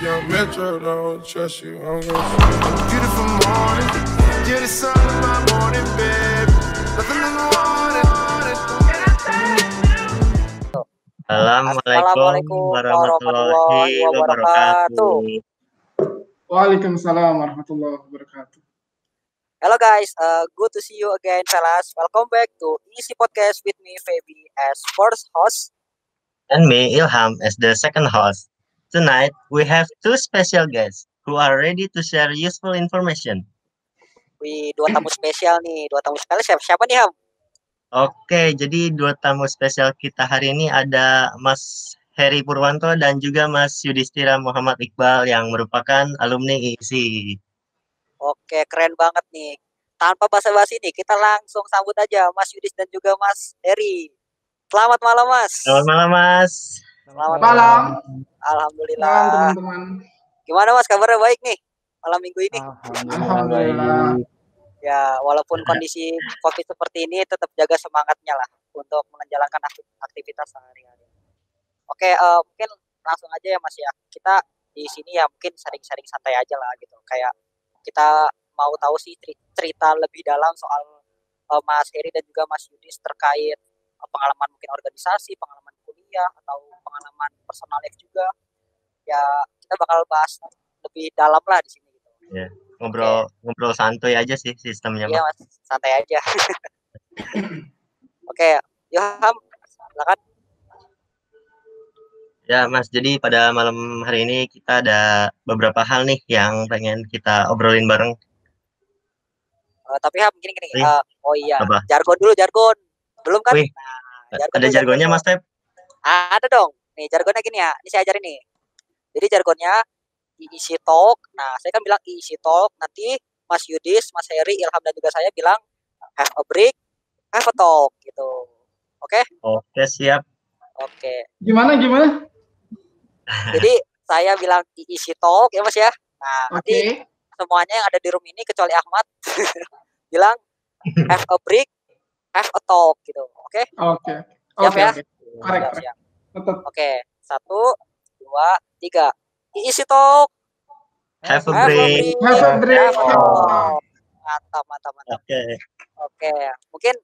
young Metro, don't trust you, I'm gonna shoot you. Beautiful morning, you're the sun of my morning, babe. Nothing is wanted. Assalamualaikum Assalamualaikum warahmatullahi warahmatullahi wabarakatuh. wabarakatuh. Waalaikumsalam warahmatullahi wabarakatuh. Hello guys, good to see you again, fellas. Welcome back to Easy Podcast with me, Feby, as first host. And me, Ilham, as the second host. Tonight, we have two special guests who are ready to share useful information. Dua tamu spesial nih, siapa nih, Ham? Oke, jadi dua tamu spesial kita hari ini ada Mas Heri Purwanto dan juga Mas Yudhistira Muhammad Iqbal yang merupakan alumni ISI. Oke, keren banget nih. Tanpa basa-basi nih, kita langsung sambut aja Mas Yudis dan juga Mas Heri. Selamat malam, Mas. Selamat malam, Mas. Selamat malam. Alhamdulillah. Malam teman-teman. Gimana Mas, kabarnya baik nih malam minggu ini? Alhamdulillah. Ya, walaupun kondisi COVID seperti ini, tetap jaga semangatnya lah untuk menjalankan aktivitas sehari-hari. Oke, mungkin langsung aja ya Mas ya. Kita di sini ya mungkin sering-sering santai aja lah gitu. Kayak kita mau tahu sih cerita lebih dalam soal Mas Heri dan juga Mas Yudis terkait pengalaman mungkin organisasi, pengalaman kuliah, atau pengalaman personal life juga. Ya, kita bakal bahas lebih dalam lah di sini gitu. Ya, ngobrol santuy aja sih sistemnya. Iya Mas, santai aja. Oke, Yoham, silakan. Ya Mas, jadi pada malam hari ini kita ada beberapa hal nih yang pengen kita obrolin bareng. Tapi Ham, gini. Oh iya, Apa? jargon. Belum kan? Wih, Nah, ada jargonnya Mas Tep? Ada dong. Nih, jargonnya gini ya. Ini saya ajarin nih. Jadi jargonnya easy talk. Nah, saya kan bilang easy talk. Nanti Mas Yudis, Mas Heri, Ilham dan juga saya bilang have a break, have a talk gitu. Oke? Oke, siap. Oke. Gimana? Jadi saya bilang easy talk ya Mas ya. Nah, Oke. nanti semuanya yang ada di room ini kecuali Ahmad bilang have a break, have a talk gitu. Oke? Oke. Siap ya? Korek. Siap. Tetap. Oke. 1, 2, 3. Easy talk. Have a break. Have a break. Mantap. Oke. Oke. Mungkin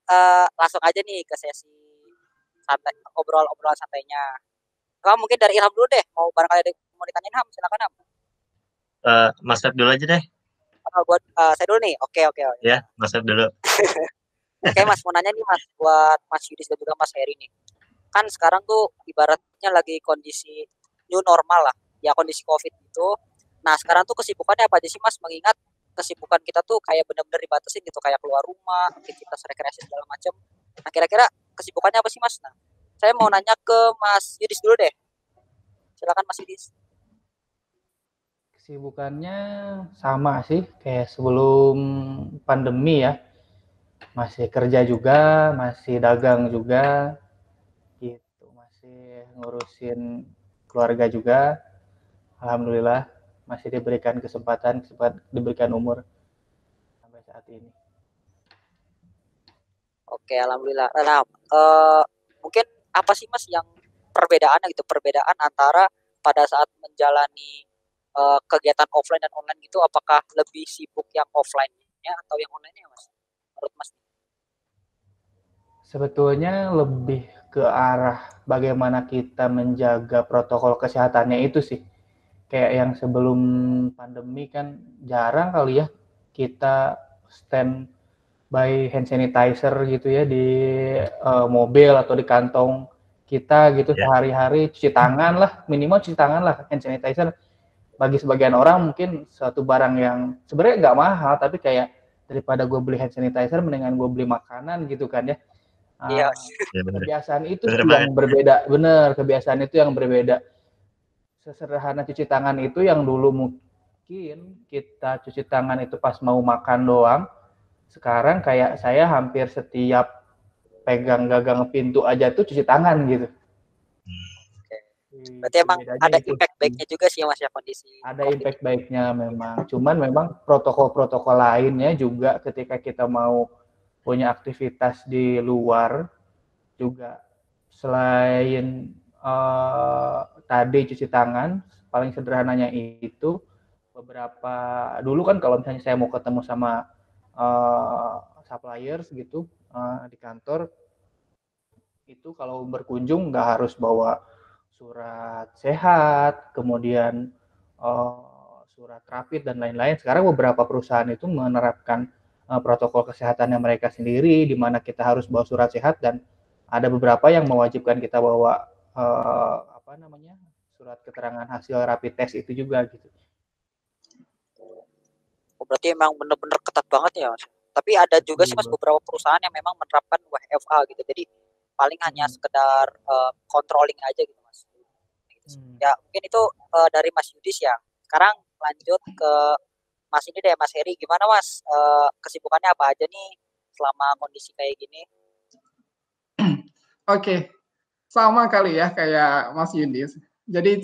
langsung aja nih ke sesi santai, obrolan santainya. Mungkin dari Ilham dulu deh. Mau barangkali ada mau ditanyain Ham, silakan Ham. Mas Tep dulu aja deh. Saya dulu nih. Oke. Ya, Mas Tep dulu. Oke Mas, mau nanya nih Mas buat Mas Yudis dan juga Mas Heri nih. Kan sekarang tuh ibaratnya lagi kondisi new normal lah. Ya kondisi COVID itu. Nah sekarang tuh kesibukannya apa aja sih Mas? Mengingat kesibukan kita tuh kayak benar-benar dibatasin gitu. Kayak keluar rumah, aktivitas rekreasi segala macam. Nah kira-kira kesibukannya apa sih Mas? Nah saya mau nanya ke Mas Yudis dulu deh. Silakan Mas Yudis. Kesibukannya sama sih kayak sebelum pandemi ya. Masih kerja juga, masih dagang juga gitu, masih ngurusin keluarga juga. Alhamdulillah masih diberikan kesempatan diberikan umur sampai saat ini. Oke, alhamdulillah. Nah, mungkin apa sih Mas yang perbedaan antara pada saat menjalani kegiatan offline dan online gitu, apakah lebih sibuk yang offline-nya atau yang online-nya Mas? Menurut Mas? Sebetulnya lebih ke arah bagaimana kita menjaga protokol kesehatannya itu sih. Kayak yang sebelum pandemi kan jarang kali ya kita stand by hand sanitizer gitu ya di mobil atau di kantong kita gitu. Sehari-hari cuci tangan lah, minimal cuci tangan lah. Hand sanitizer bagi sebagian orang mungkin suatu barang yang sebenarnya nggak mahal, tapi kayak daripada gue beli hand sanitizer mendingan gue beli makanan gitu kan ya. Iya. Kebiasaan itu yang berbeda, bener. Kebiasaan itu yang berbeda. Sesederhana cuci tangan itu yang dulu mungkin kita cuci tangan itu pas mau makan doang. Sekarang kayak saya hampir setiap pegang gagang pintu aja tuh cuci tangan gitu. Berarti emang ada impact baiknya juga sih Mas ya kondisi. Ada impact baiknya memang. Cuman memang protokol-protokol lainnya juga ketika kita mau punya aktivitas di luar juga selain tadi cuci tangan, paling sederhananya itu beberapa dulu kan kalau misalnya saya mau ketemu sama suppliers gitu di kantor, itu kalau berkunjung nggak harus bawa surat sehat, kemudian surat rapid dan lain-lain. Sekarang beberapa perusahaan itu menerapkan protokol kesehatannya mereka sendiri, di mana kita harus bawa surat sehat, dan ada beberapa yang mewajibkan kita bawa surat keterangan hasil rapid test itu juga gitu. Berarti emang bener-bener ketat banget ya Mas. Tapi ada juga sih Mas beberapa perusahaan yang memang menerapkan WFA gitu. Jadi paling hanya sekedar controlling aja gitu Mas. Ya mungkin itu dari Mas Yudis ya. Sekarang lanjut ke Mas ini deh, Mas Heri. Gimana Mas? Kesibukannya apa aja nih selama kondisi kayak gini? Oke, sama kali ya kayak Mas Yudis. Jadi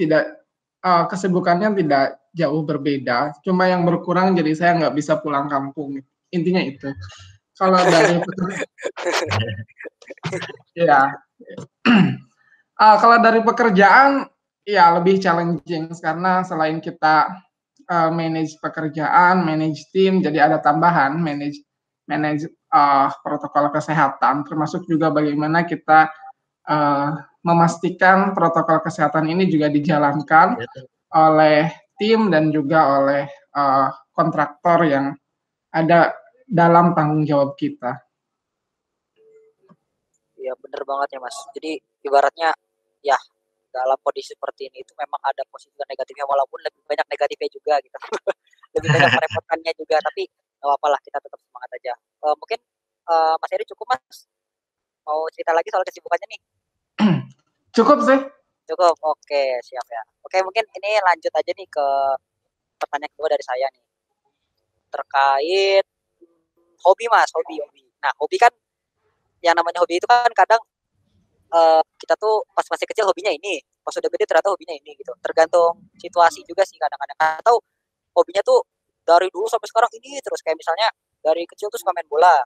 kesibukannya tidak jauh berbeda. Cuma yang berkurang jadi saya nggak bisa pulang kampung. Intinya itu. Kalau dari ya, kalau dari pekerjaan ya lebih challenging karena selain kita manage pekerjaan, manage tim, jadi ada tambahan manage protokol kesehatan, termasuk juga bagaimana kita memastikan protokol kesehatan ini juga dijalankan oleh tim dan juga oleh kontraktor yang ada dalam tanggung jawab kita. Ya benar banget ya Mas. Jadi ibaratnya ya dalam kondisi seperti ini itu memang ada positif dan negatifnya, walaupun lebih banyak negatifnya juga gitu. Lebih banyak merepotkannya juga, tapi nggak apa-apa lah, kita tetap semangat aja. Mungkin Mas Heri cukup Mas? Mau cerita lagi soal kesibukannya nih? Cukup sih. Cukup, oke, siap ya. Oke, mungkin ini lanjut aja nih ke pertanyaan kedua dari saya nih. Terkait hobi Mas, hobi. Nah, hobi kan, yang namanya hobi itu kan kadang kita tuh pas masih kecil hobinya ini, pas udah gede ternyata hobinya ini gitu. Tergantung situasi juga sih kadang-kadang. Atau hobinya tuh dari dulu sampai sekarang ini terus, kayak misalnya dari kecil tuh suka main bola,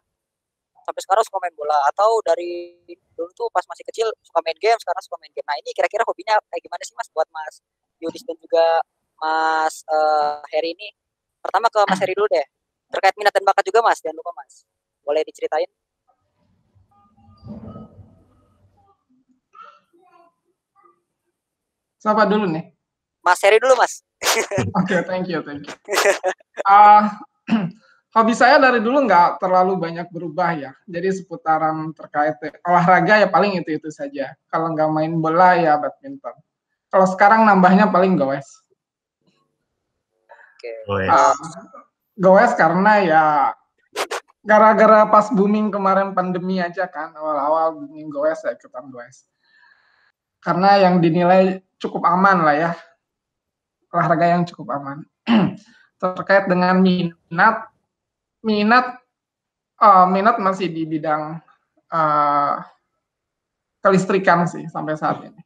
sampai sekarang suka main bola, atau dari dulu tuh pas masih kecil suka main game, sekarang suka main game. Nah ini kira-kira hobinya kayak gimana sih Mas buat Mas Yudis dan juga Mas Heri ini? Pertama ke Mas Heri dulu deh, terkait minat dan bakat juga Mas, jangan lupa Mas, boleh diceritain? Siapa dulu nih? Mas Heri dulu Mas. Oke, thank you. Hobi saya dari dulu nggak terlalu banyak berubah ya. Jadi seputaran terkait olahraga ya paling itu saja. Kalau nggak main bola ya badminton. Kalau sekarang nambahnya paling goes. Goes karena ya gara-gara pas booming kemarin pandemi aja kan, awal-awal booming goes ya ikutan goes. Karena yang dinilai cukup aman lah ya. Olahraga yang cukup aman. Terkait dengan minat masih di bidang kelistrikan sih sampai saat ini.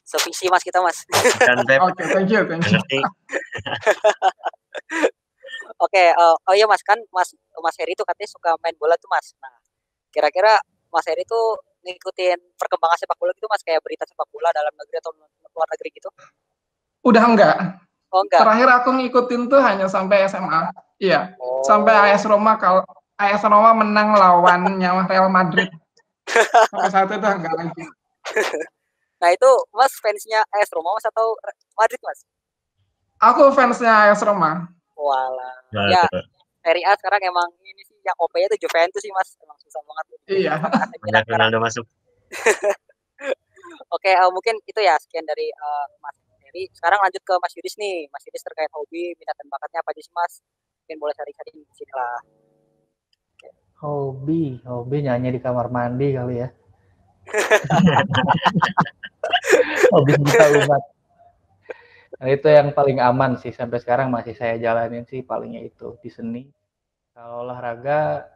Sevisi Mas kita Mas. Oke, thank you. Oke, oh iya Mas, kan Mas Heri itu katanya suka main bola tuh Mas. Nah, kira-kira Mas Heri tuh ngikutin perkembangan sepak bola gitu Mas, kayak berita sepak bola dalam negeri atau luar negeri gitu? Udah enggak. Oh enggak. Terakhir aku ngikutin tuh hanya sampai SMA. Iya. Sampai AS Roma menang lawannya Real Madrid. Sampai saat itu enggak lagi. Nah itu Mas fansnya AS Roma Mas atau Madrid Mas? Aku fansnya AS Roma. Walah. Ya, Serie A sekarang emang ini sih yang OP-nya tuh Juventus sih Mas. Emang susah banget. Iya. Banyak Ronaldo masuk. Oke, mungkin itu ya sekian dari Mas Heri. Sekarang lanjut ke Mas Yudis nih. Mas Yudis terkait hobi, minat dan bakatnya apa aja sih Mas? Mungkin boleh cari-cari di sini lah. Hobi nyanyi di kamar mandi kali ya. Hobi kita umat. Nah, itu yang paling aman sih sampai sekarang masih saya jalanin sih, palingnya itu di seni. Kalau olahraga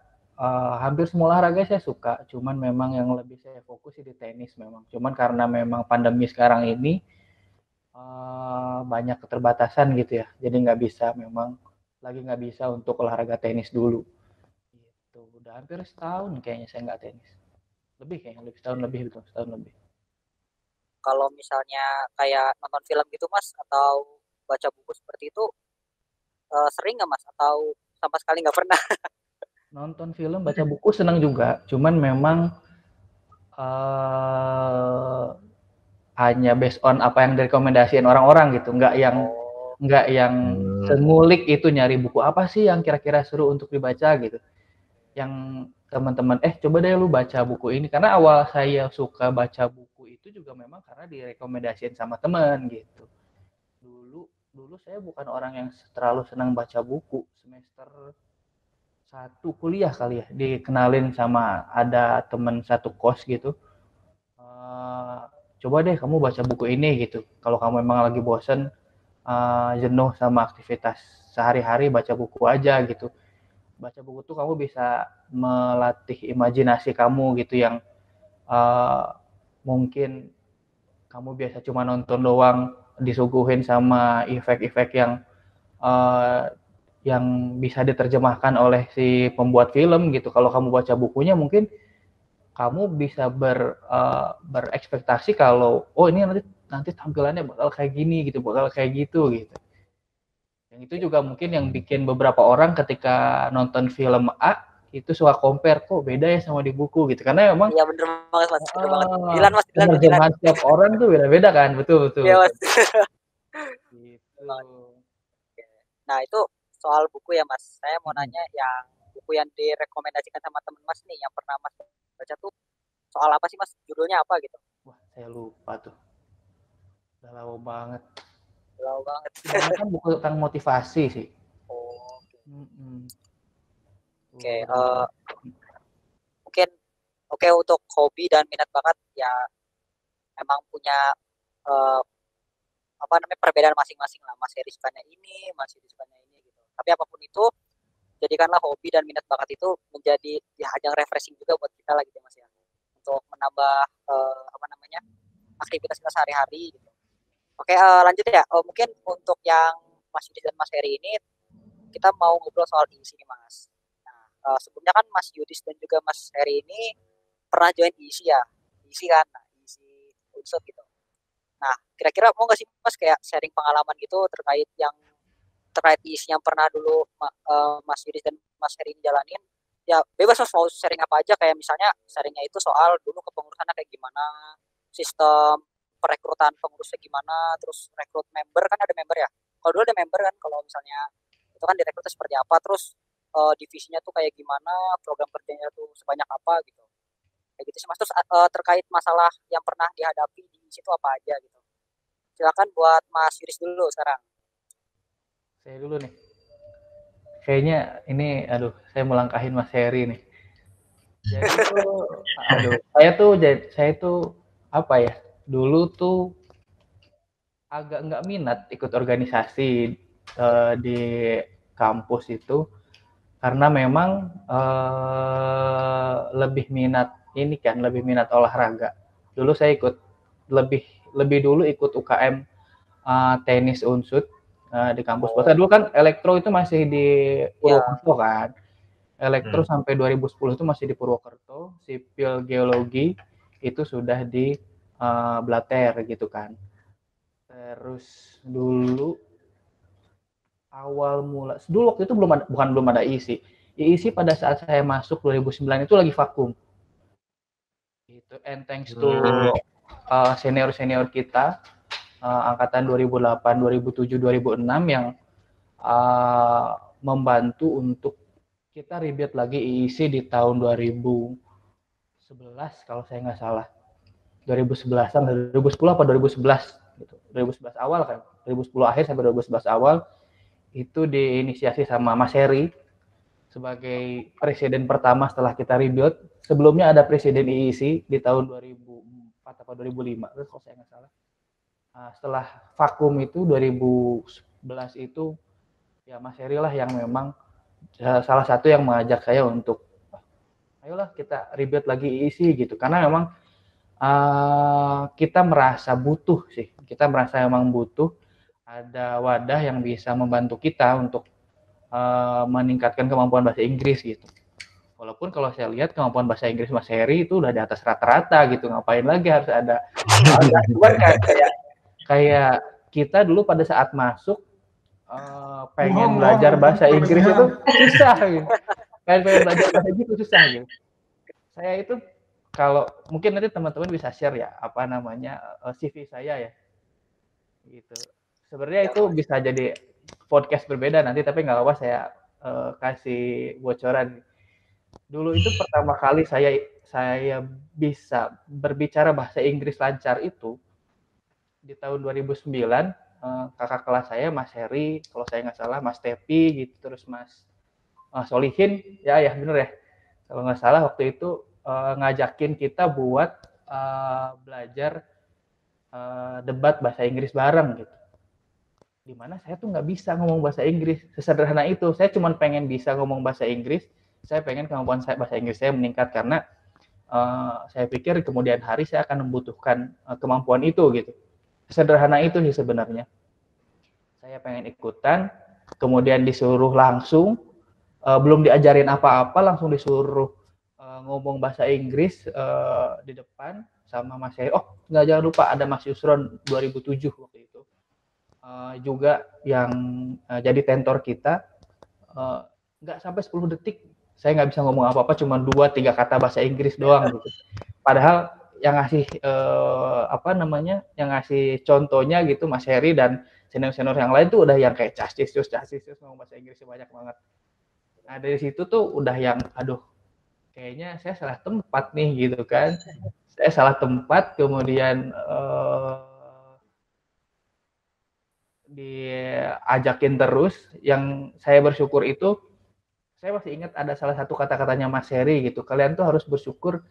hampir semua olahraga saya suka, cuman memang yang lebih saya fokus sih di tenis memang. Cuman karena memang pandemi sekarang ini banyak keterbatasan gitu ya, jadi nggak bisa untuk olahraga tenis dulu. Gitu. Udah hampir setahun kayaknya saya nggak tenis. Lebih kayaknya, lebih setahun lebih betul, setahun lebih. Kalau misalnya kayak nonton film gitu Mas atau baca buku seperti itu sering nggak Mas atau sama sekali nggak pernah? Nonton film, baca buku senang juga, cuman memang eh hanya based on apa yang direkomendasiin orang-orang gitu, Oh, nggak yang sengulik itu nyari buku apa sih yang kira-kira seru untuk dibaca gitu. Yang teman-teman coba deh lu baca buku ini, karena awal saya suka baca buku itu juga memang karena direkomendasiin sama teman gitu. Dulu dulu saya bukan orang yang terlalu senang baca buku. Semester 1 kuliah kali ya, dikenalin sama ada teman satu kos gitu. Coba deh kamu baca buku ini gitu. Kalau kamu memang lagi bosen, jenuh sama aktivitas sehari-hari, baca buku aja gitu. Baca buku tuh kamu bisa melatih imajinasi kamu gitu, yang mungkin kamu biasa cuma nonton doang, disuguhin sama efek-efek yang bisa diterjemahkan oleh si pembuat film gitu. Kalau kamu baca bukunya mungkin kamu bisa berekspektasi kalau ini nanti tampilannya bakal kayak gini gitu, bakal kayak gitu gitu. Yang itu juga mungkin yang bikin beberapa orang ketika nonton film A itu suka compare, kok beda ya sama di buku gitu. Karena memang iya bener banget Mas, bener banget. Dilan Mas, Dilan. penerjemahan setiap orang tuh beda-beda kan, betul betul. Iya Mas. Gitu. Nah itu soal buku ya Mas. Saya mau nanya yang buku yang direkomendasikan sama teman Mas nih yang pernah Mas baca tuh soal apa sih Mas? Judulnya apa gitu? Wah, saya lupa tuh. Udah lama banget. Lama banget. Kan buku tentang motivasi sih. Oh, Oke. mungkin untuk hobi dan minat bakat ya emang punya perbedaan masing-masing lah. Mas Heri sukanya ini, Mas Heri sukanya ini gitu. Tapi apapun itu jadikanlah hobi dan minat bakat itu menjadi ya ajang refreshing juga buat kita lah gitu Mas ya. Untuk menambah aktivitas kita sehari-hari gitu. Oke, lanjut ya. Mungkin untuk yang Mas Yudis dan Mas Heri ini kita mau ngobrol soal ISI nih Mas. Nah, sebelumnya kan Mas Yudis dan juga Mas Heri ini pernah join ISI ya. ISI kan, ISI Unsur gitu. Nah, kira-kira mau nggak sih Mas kayak sharing pengalaman gitu terkait ISI yang pernah dulu Mas Yudis dan Mas Heri ini jalanin? Ya bebas Mas mau sharing apa aja, kayak misalnya sharingnya itu soal dulu kepengurusannya kayak gimana, sistem perekrutan pengurusnya gimana, terus rekrut member kan ada member ya. Kalau dulu ada member kan, kalau misalnya itu kan direkrutnya seperti apa, terus divisinya tuh kayak gimana, program kerjanya tuh sebanyak apa gitu. Kayak gitu sih Mas. Terus terkait masalah yang pernah dihadapi di situ apa aja gitu. Silakan buat Mas Yuris dulu sekarang. Saya dulu nih. Kayaknya ini, saya melangkahin Mas Heri nih. Jadi tuh, saya tuh apa ya? Dulu tuh agak nggak minat ikut organisasi di kampus itu, karena memang lebih minat olahraga. Dulu saya lebih dulu ikut UKM tenis Unsud di kampus. Bahkan dulu kan elektro itu masih di Purwokerto kan. Elektro sampai 2010 itu masih di Purwokerto, sipil geologi itu sudah di Blater gitu kan. Terus dulu waktu itu belum ada ISI. ISI pada saat saya masuk 2009 itu lagi vakum. Gitu. And thanks to senior kita angkatan 2008, 2007, 2006 yang membantu untuk kita rebate lagi IIC di tahun 2011 kalau saya nggak salah. 2011-an, 2010 apa 2011 gitu. 2011 awal kan. 2010 akhir sampai 2011 awal itu diinisiasi sama Mas Heri sebagai presiden pertama setelah kita rebuild. Sebelumnya ada presiden IIC di tahun 2004 atau 2005 kalau saya nggak salah. Setelah vakum itu 2011 itu ya Mas Heri lah yang memang salah satu yang mengajak saya untuk ayolah kita rebuild lagi IIC gitu, karena memang kita merasa memang butuh ada wadah yang bisa membantu kita untuk meningkatkan kemampuan bahasa Inggris gitu. Walaupun kalau saya lihat kemampuan bahasa Inggris Mas Heri itu udah di atas rata-rata gitu, ngapain lagi harus ada cuman kayak kita dulu pada saat masuk pengen belajar bahasa Inggris itu susah gitu. Pengen belajar bahasa Inggris itu susah gitu. Saya itu kalau mungkin nanti teman-teman bisa share ya apa namanya CV saya ya. Gitu. Sebenarnya itu bisa jadi podcast berbeda nanti tapi nggak apa-apa saya kasih bocoran. Dulu itu pertama kali saya bisa berbicara bahasa Inggris lancar itu di tahun 2009 kakak kelas saya Mas Heri, kalau saya nggak salah Mas Tepi gitu, terus Mas Solihin, ya bener ya, kalau nggak salah waktu itu ngajakin kita buat belajar debat bahasa Inggris bareng gitu. Dimana saya tuh nggak bisa ngomong bahasa Inggris, sesederhana itu. Saya cuma pengen bisa ngomong bahasa Inggris, saya pengen kemampuan bahasa Inggris saya meningkat karena saya pikir kemudian hari saya akan membutuhkan kemampuan itu gitu. Sederhana itu sih sebenarnya. Saya pengen ikutan, kemudian disuruh langsung, belum diajarin apa-apa, langsung disuruh ngomong bahasa Inggris di depan sama Mas Heri. Oh, jangan lupa ada Mas Yusron 2007 waktu itu. Juga yang jadi tentor kita, nggak sampai 10 detik saya nggak bisa ngomong apa-apa, cuma 2-3 kata bahasa Inggris doang gitu. Padahal yang ngasih yang ngasih contohnya gitu Mas Heri dan senior-senior yang lain tuh udah yang kayak cacis ngomong bahasa Inggris banyak banget. Nah dari situ tuh udah yang aduh kayaknya saya salah tempat nih gitu kan. Saya salah tempat, kemudian diajakin terus. Yang saya bersyukur itu, saya masih ingat ada salah satu kata-katanya Mas Heri gitu, kalian tuh harus bersyukur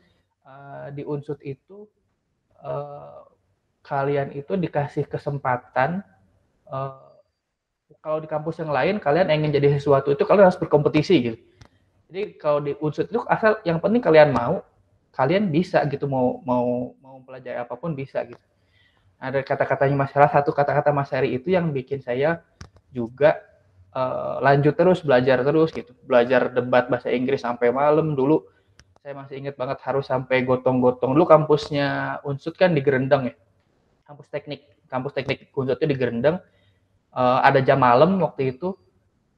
di Unsud itu kalian itu dikasih kesempatan. Kalau di kampus yang lain kalian ingin jadi sesuatu itu kalian harus berkompetisi gitu. Jadi kalau di Unsud itu asal yang penting kalian mau, kalian bisa gitu, mau pelajari apapun bisa gitu. Ada kata-katanya salah satu kata-kata Mas Heri itu yang bikin saya juga lanjut terus belajar terus gitu. Belajar debat bahasa Inggris sampai malam. Dulu saya masih ingat banget harus sampai gotong-gotong. Dulu kampusnya Unsud kan di Gerendeng ya. Kampus teknik Unsud itu di Gerendeng. Ada jam malam waktu itu.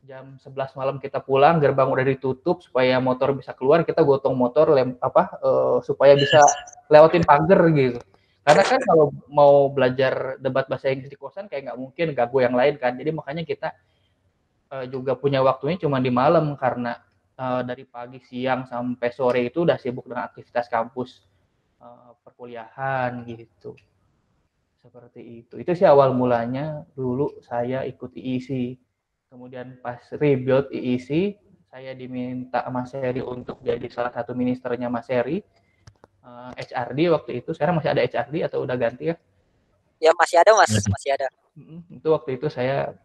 Jam 11 malam kita pulang, gerbang udah ditutup supaya motor bisa keluar, kita gotong motor supaya bisa lewatin pagar gitu. Karena kan kalau mau belajar debat bahasa Inggris di kosan kayak nggak mungkin ganggu yang lain kan. Jadi makanya kita juga punya waktunya cuma di malam karena dari pagi, siang sampai sore itu udah sibuk dengan aktivitas kampus perkuliahan gitu. Seperti itu. Itu sih awal mulanya dulu saya ikut IEC. Kemudian pas rebuild IEC, saya diminta Mas Heri untuk jadi salah satu ministernya Mas Heri. HRD waktu itu, sekarang masih ada HRD atau udah ganti ya? Ya masih ada Mas, masih ada. Itu waktu itu saya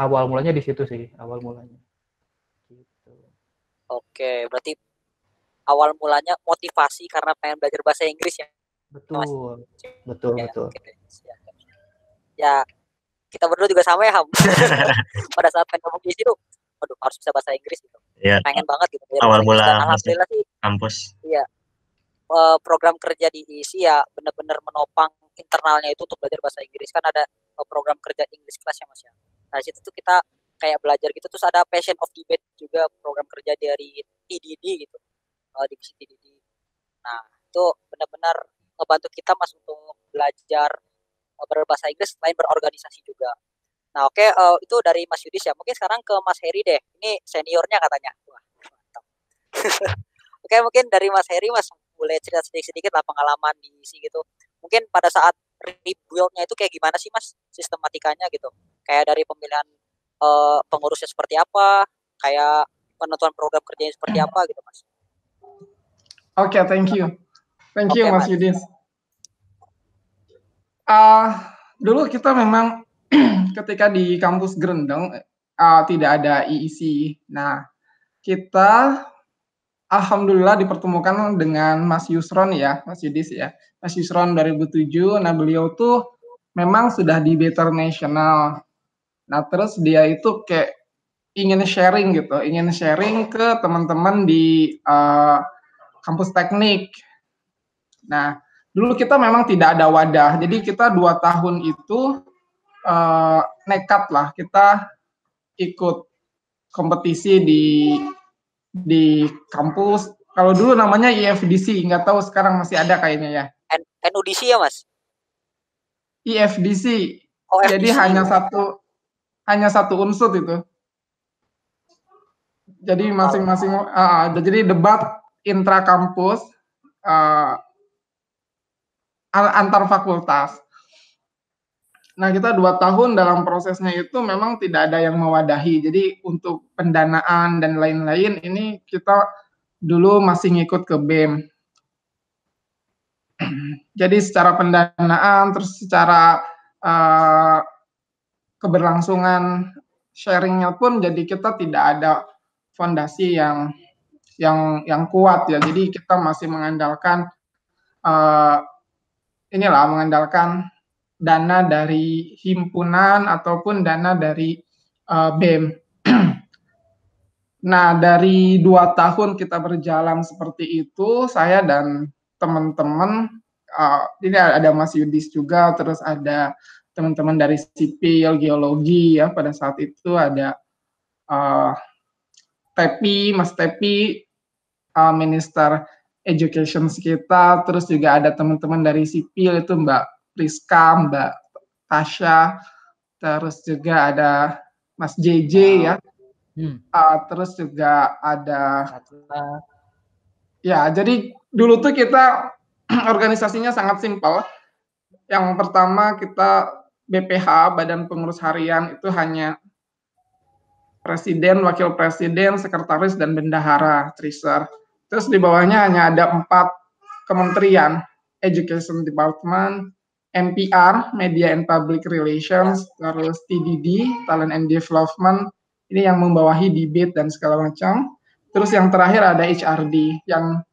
awal mulanya di situ sih, awal mulanya. Gitu. Oke, berarti awal mulanya motivasi karena pengen belajar bahasa Inggris ya? Betul, betul. Okay. Ya, kita berdua juga sama ya Ham. Pada saat pengen ngomong di situ, aduh harus bisa bahasa Inggris gitu. Iya. Pengen banget gitu. Awal mula alhamdulillah sih kampus. Iya. Program kerja di IEC ya benar-benar menopang internalnya itu untuk belajar bahasa Inggris. Kan ada program kerja English class ya Mas ya. Nah, di situ tuh kita kayak belajar gitu, terus ada Passion of Debate juga, program kerja dari TDD gitu. Divisi TDD. Nah, itu benar-benar ngebantu kita Mas untuk belajar berbahasa Inggris selain berorganisasi juga. Nah, oke, itu dari Mas Yudis ya. Mungkin sekarang ke Mas Heri deh. Ini seniornya katanya. Wah, mantap. Oke, mungkin dari Mas Heri, Mas boleh cerita sedikit lah pengalaman di IEC gitu. Mungkin pada saat rebuild-nya itu kayak gimana sih Mas sistematikanya gitu? Kayak dari pemilihan pengurusnya seperti apa, kayak penentuan program kerjanya seperti apa gitu Mas. Oke, thank you. Thank you Mas Yudis. Dulu kita memang ketika di kampus Gerendeng tidak ada IEC. Nah, kita alhamdulillah dipertemukan dengan Mas Yusron ya, Mas Yudis ya. Mas Yusron 2007. Nah, beliau tuh memang sudah di Better National. Nah, terus dia itu kayak ingin sharing gitu, ingin sharing ke teman-teman di kampus teknik. Nah, dulu kita memang tidak ada wadah, jadi kita 2 tahun itu nekat lah kita ikut kompetisi di kampus. Kalau dulu namanya IFDC, nggak tahu sekarang masih ada kayaknya ya. NUDC ya Mas? IFDC. Oh, Jadi FDC. hanya satu unsur itu. Jadi masing-masing jadi debat intra kampus antar fakultas. Nah, kita 2 tahun dalam prosesnya itu memang tidak ada yang mewadahi. Jadi untuk pendanaan dan lain-lain ini kita dulu masih ngikut ke BEM. Jadi secara pendanaan, terus secara keberlangsungan sharingnya pun jadi kita tidak ada fondasi yang kuat ya. Jadi kita masih mengandalkan mengandalkan dana dari himpunan ataupun dana dari BEM. Nah, dari 2 tahun kita berjalan seperti itu, saya dan teman-teman, ini ada Mas Yudis juga, terus ada teman-teman dari sipil, geologi ya, pada saat itu ada Mas Tepi, Minister Education kita, terus juga ada teman-teman dari sipil itu Mbak Priska, Mbak Tasya, terus juga ada Mas JJ ya, terus juga ada ya. Jadi dulu tuh kita organisasinya sangat simpel. Yang pertama kita BPH, Badan Pengurus Harian, itu hanya presiden, wakil presiden, sekretaris, dan bendahara, treasurer. Terus di bawahnya hanya ada 4 kementerian, Education Department, MPR, Media and Public Relations, terus TDD, Talent and Development, ini yang membawahi debate dan segala macam. Terus yang terakhir ada HRD, yang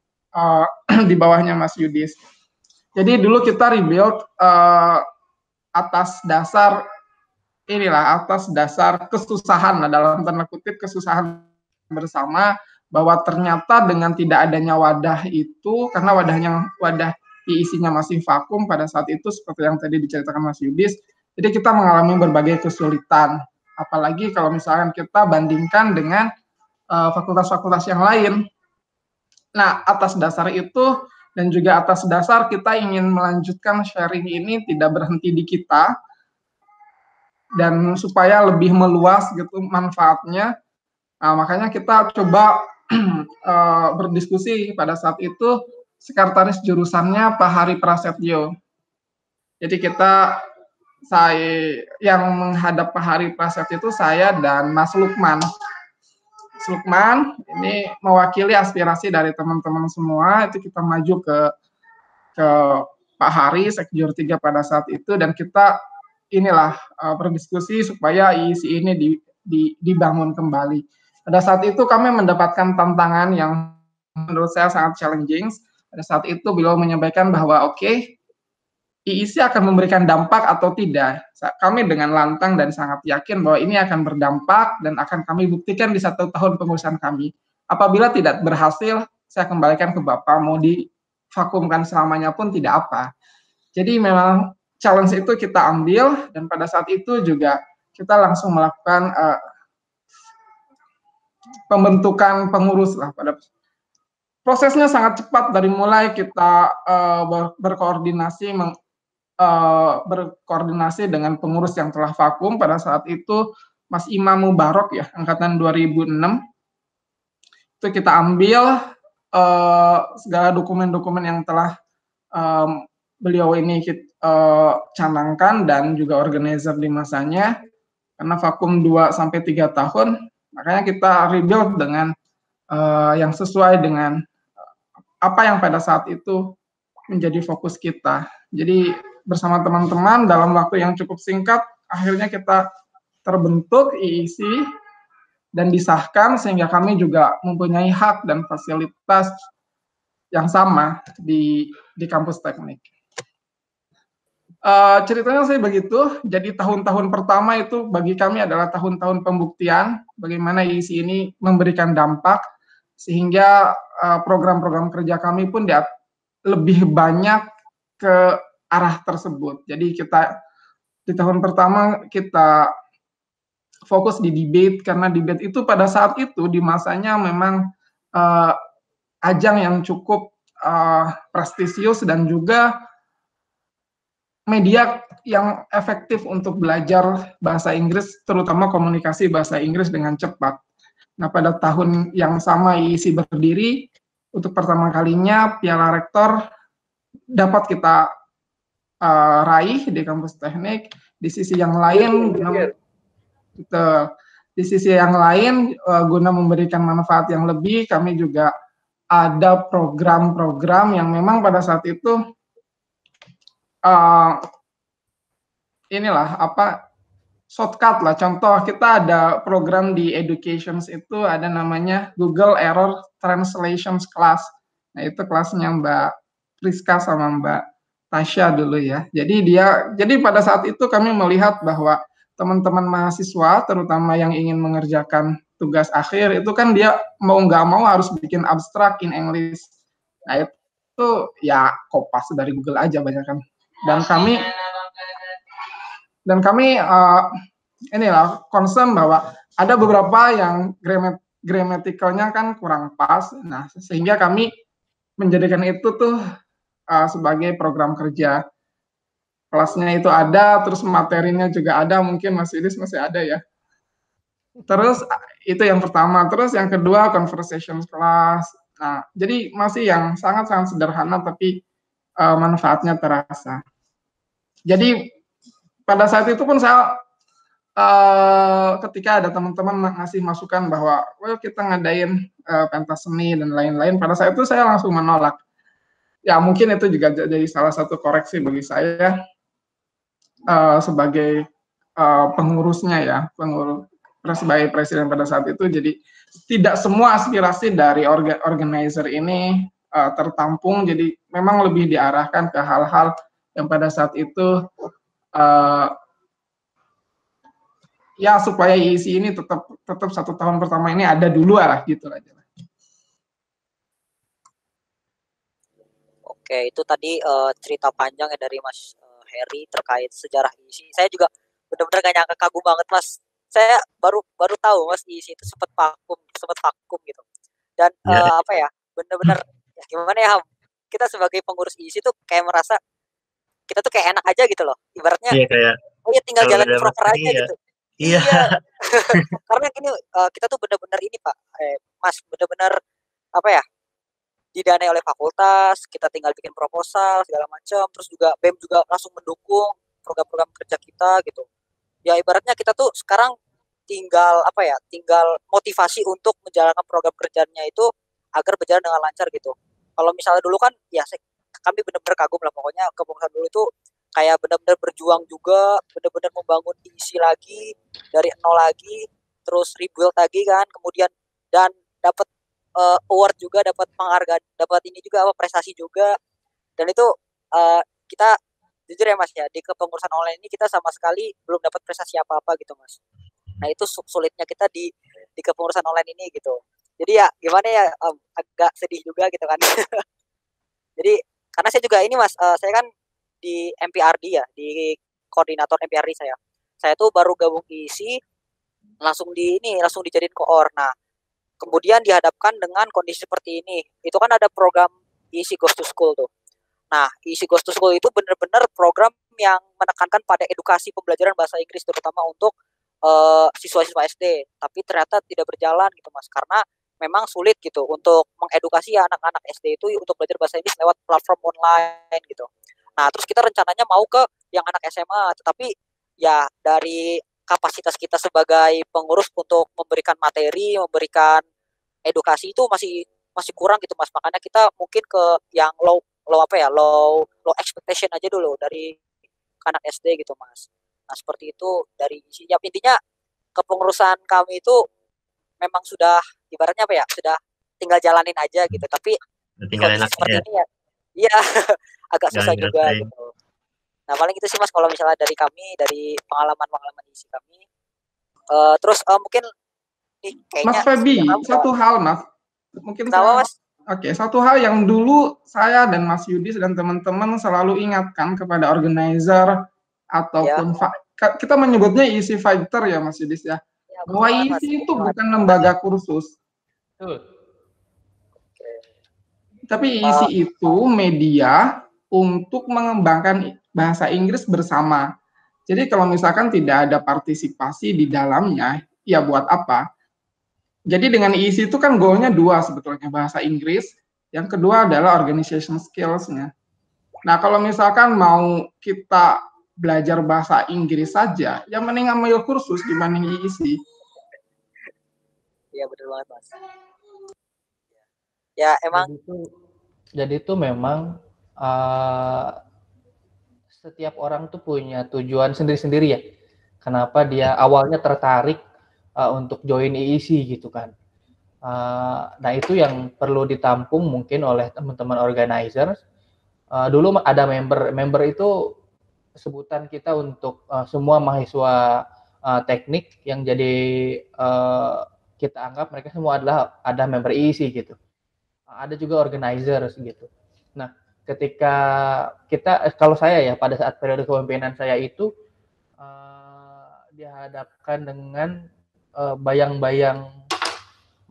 di bawahnya Mas Yudis. Jadi dulu kita rebuild atas dasar kesusahan, dalam tanda kutip kesusahan bersama, bahwa ternyata dengan tidak adanya wadah itu, karena wadah isinya masih vakum pada saat itu, seperti yang tadi diceritakan Mas Yudis, jadi kita mengalami berbagai kesulitan, apalagi kalau misalkan kita bandingkan dengan fakultas-fakultas yang lain. Nah, atas dasar itu dan juga atas dasar kita ingin melanjutkan sharing ini tidak berhenti di kita, dan supaya lebih meluas gitu manfaatnya, makanya kita coba berdiskusi. Pada saat itu sekretaris jurusannya Pak Hari Prasetyo. Jadi saya yang menghadap Pak Hari Prasetyo itu saya dan Mas Lukman. Ini mewakili aspirasi dari teman-teman semua, itu kita maju ke Pak Hari, Sekjur 3 pada saat itu, dan kita berdiskusi supaya IIC ini dibangun kembali. Pada saat itu kami mendapatkan tantangan yang menurut saya sangat challenging. Pada saat itu beliau menyampaikan bahwa IIC akan memberikan dampak atau tidak. Kami dengan lantang dan sangat yakin bahwa ini akan berdampak dan akan kami buktikan di 1 tahun pengurusan kami. Apabila tidak berhasil, saya kembalikan ke Bapak, mau divakumkan selamanya pun tidak apa. Jadi memang challenge itu kita ambil, dan pada saat itu juga kita langsung melakukan pembentukan pengurus lah. Prosesnya sangat cepat, dari mulai kita berkoordinasi dengan pengurus yang telah vakum. Pada saat itu Mas Imam Mubarok ya, angkatan 2006, itu kita ambil segala dokumen-dokumen yang telah beliau ini canangkan dan juga organizer di masanya, karena vakum 2-3 tahun, makanya kita rebuild dengan yang sesuai dengan apa yang pada saat itu menjadi fokus kita. Jadi bersama teman-teman dalam waktu yang cukup singkat, akhirnya kita terbentuk IIC dan disahkan, sehingga kami juga mempunyai hak dan fasilitas yang sama di kampus teknik. Ceritanya saya begitu. Jadi tahun-tahun pertama itu bagi kami adalah tahun-tahun pembuktian bagaimana IEC ini memberikan dampak sehingga program-program kerja kami pun lebih banyak ke arah tersebut. Jadi kita di tahun pertama kita fokus di debate karena debate itu pada saat itu di masanya memang ajang yang cukup prestisius dan juga media yang efektif untuk belajar bahasa Inggris, terutama komunikasi bahasa Inggris dengan cepat. Nah, pada tahun yang sama IEC berdiri, untuk pertama kalinya Piala Rektor dapat kita raih di kampus teknik. Di sisi yang lain, guna memberikan manfaat yang lebih, kami juga ada program-program yang memang pada saat itu shortcut lah. Contoh kita ada program di Educations itu ada namanya Google Error Translations Class. Nah itu kelasnya Mbak Priska sama Mbak Tasya dulu ya. Jadi pada saat itu kami melihat bahwa teman-teman mahasiswa terutama yang ingin mengerjakan tugas akhir itu kan dia mau nggak mau harus bikin abstrak in English. Nah itu ya kopas dari Google aja banyak kan. Dan kami inilah concern bahwa ada beberapa yang gramatikalnya kan kurang pas. Nah, sehingga kami menjadikan itu tuh sebagai program kerja. Kelasnya itu ada, terus materinya juga ada, mungkin Mas Idris masih ada ya. Terus itu yang pertama, terus yang kedua conversation class. Nah, jadi masih yang sangat-sangat sederhana tapi manfaatnya terasa. Jadi pada saat itu pun saya ketika ada teman-teman ngasih masukan bahwa kita ngadain pentas seni dan lain-lain, pada saat itu saya langsung menolak. Ya mungkin itu juga jadi salah satu koreksi bagi saya sebagai pengurusnya ya, sebagai presiden pada saat itu. Jadi tidak semua aspirasi dari organizer ini tertampung, jadi memang lebih diarahkan ke hal-hal yang pada saat itu ya supaya IEC ini tetap 1 tahun pertama ini ada dulu lah gitu aja. Oke, itu tadi cerita panjang ya dari Mas Heri terkait sejarah IEC. Saya juga benar-benar gak nyangka, kagum banget Mas. Saya baru tahu Mas IEC itu sempat vakum gitu. Dan apa ya, benar-benar ya gimana ya, kita sebagai pengurus IEC tuh kayak merasa kita tuh kayak enak aja gitu loh. Ibaratnya oh ya tinggal jalan proper aja gitu. Iya. Karena gini kita tuh benar-benar ini Pak, Mas, benar-benar apa ya, didanai oleh fakultas, kita tinggal bikin proposal segala macam, terus juga BEM juga langsung mendukung program-program kerja kita gitu. Ya ibaratnya kita tuh sekarang tinggal apa ya, tinggal motivasi untuk menjalankan program kerjanya itu agar berjalan dengan lancar gitu. Kalau misalnya dulu kan ya kami benar-benar kagum lah, pokoknya kepengurusan dulu itu kayak benar-benar berjuang juga, benar-benar membangun isi lagi dari nol lagi, terus rebuild lagi kan, kemudian dan dapat award juga, dapat penghargaan, dapat ini juga apa prestasi juga. Dan itu kita jujur ya Mas ya, di kepengurusan online ini kita sama sekali belum dapat prestasi apa-apa gitu Mas. Nah itu sulitnya kita di kepengurusan online ini gitu. Jadi ya gimana ya, agak sedih juga gitu kan. Jadi karena saya juga ini Mas, saya kan di MPRD ya, di koordinator MPRD saya. Saya tuh baru gabung IEC, langsung dijadiin koor. Nah, kemudian dihadapkan dengan kondisi seperti ini. Itu kan ada program IEC Goes to School tuh. Nah, IEC Goes to School itu benar-benar program yang menekankan pada edukasi pembelajaran bahasa Inggris terutama untuk siswa-siswa SD. Tapi ternyata tidak berjalan gitu Mas, karena memang sulit gitu untuk mengedukasi anak-anak SD itu untuk belajar bahasa Inggris lewat platform online gitu. Nah, terus kita rencananya mau ke yang anak SMA, tetapi ya dari kapasitas kita sebagai pengurus untuk memberikan materi, memberikan edukasi itu masih kurang gitu Mas. Makanya kita mungkin ke yang low expectation aja dulu dari anak SD gitu Mas. Nah, seperti itu dari isinya. Intinya kepengurusan kami itu memang sudah ibaratnya apa ya, sudah tinggal jalanin aja gitu. Tapi tinggal enak seperti ini ya. Iya, agak susah juga gitu. Nah paling itu sih Mas kalau misalnya dari kami, dari pengalaman isi kami. Terus mungkin nih Mas kayaknya Febi, kenapa satu hal Mas, mungkin saya Mas? Oke, satu hal yang dulu saya dan Mas Yudis dan teman-teman selalu ingatkan kepada organizer Ya, ataupun kita menyebutnya easy fighter ya Mas Yudis ya, ya betul bahwa banget Mas. easy itu bukan lembaga kursus, Betul. tapi Eh, easy itu media untuk mengembangkan bahasa Inggris bersama. Jadi kalau misalkan tidak ada partisipasi di dalamnya, ya buat apa? Jadi dengan EC itu kan goalnya dua sebetulnya, bahasa Inggris, yang kedua adalah organization skills-nya. Nah kalau misalkan mau kita belajar bahasa Inggris saja, yang mending ambil kursus dibanding EC. Iya betul banget Mas. Ya emang Jadi itu memang setiap orang tuh punya tujuan sendiri-sendiri ya. Kenapa dia awalnya tertarik untuk join EEC gitu kan. Nah itu yang perlu ditampung mungkin oleh teman-teman organizer. Dulu ada member itu sebutan kita untuk semua mahasiswa teknik yang jadi kita anggap mereka semua adalah ada member EEC gitu. Ada juga organizer gitu. Nah, ketika kita kalau saya ya pada saat periode kepemimpinan saya itu dihadapkan dengan bayang-bayang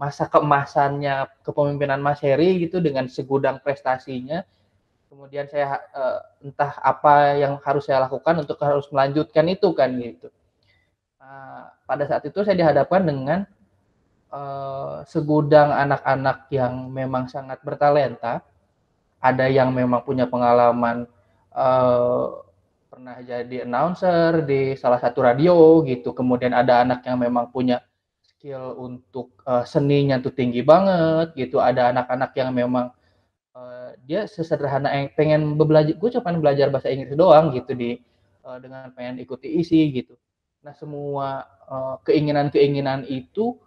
masa keemasannya kepemimpinan Mas Heri gitu dengan segudang prestasinya. Kemudian saya entah apa yang harus saya lakukan untuk harus melanjutkan itu kan gitu. Pada saat itu saya dihadapkan dengan segudang anak-anak yang memang sangat bertalenta. Ada yang memang punya pengalaman pernah jadi announcer di salah satu radio gitu. Kemudian ada anak yang memang punya skill untuk seninya tuh tinggi banget gitu. Ada anak-anak yang memang dia sesederhana yang pengen belajar, gue cuma belajar bahasa Inggris doang gitu dengan pengen ikuti isi gitu. Nah semua keinginan-keinginan itu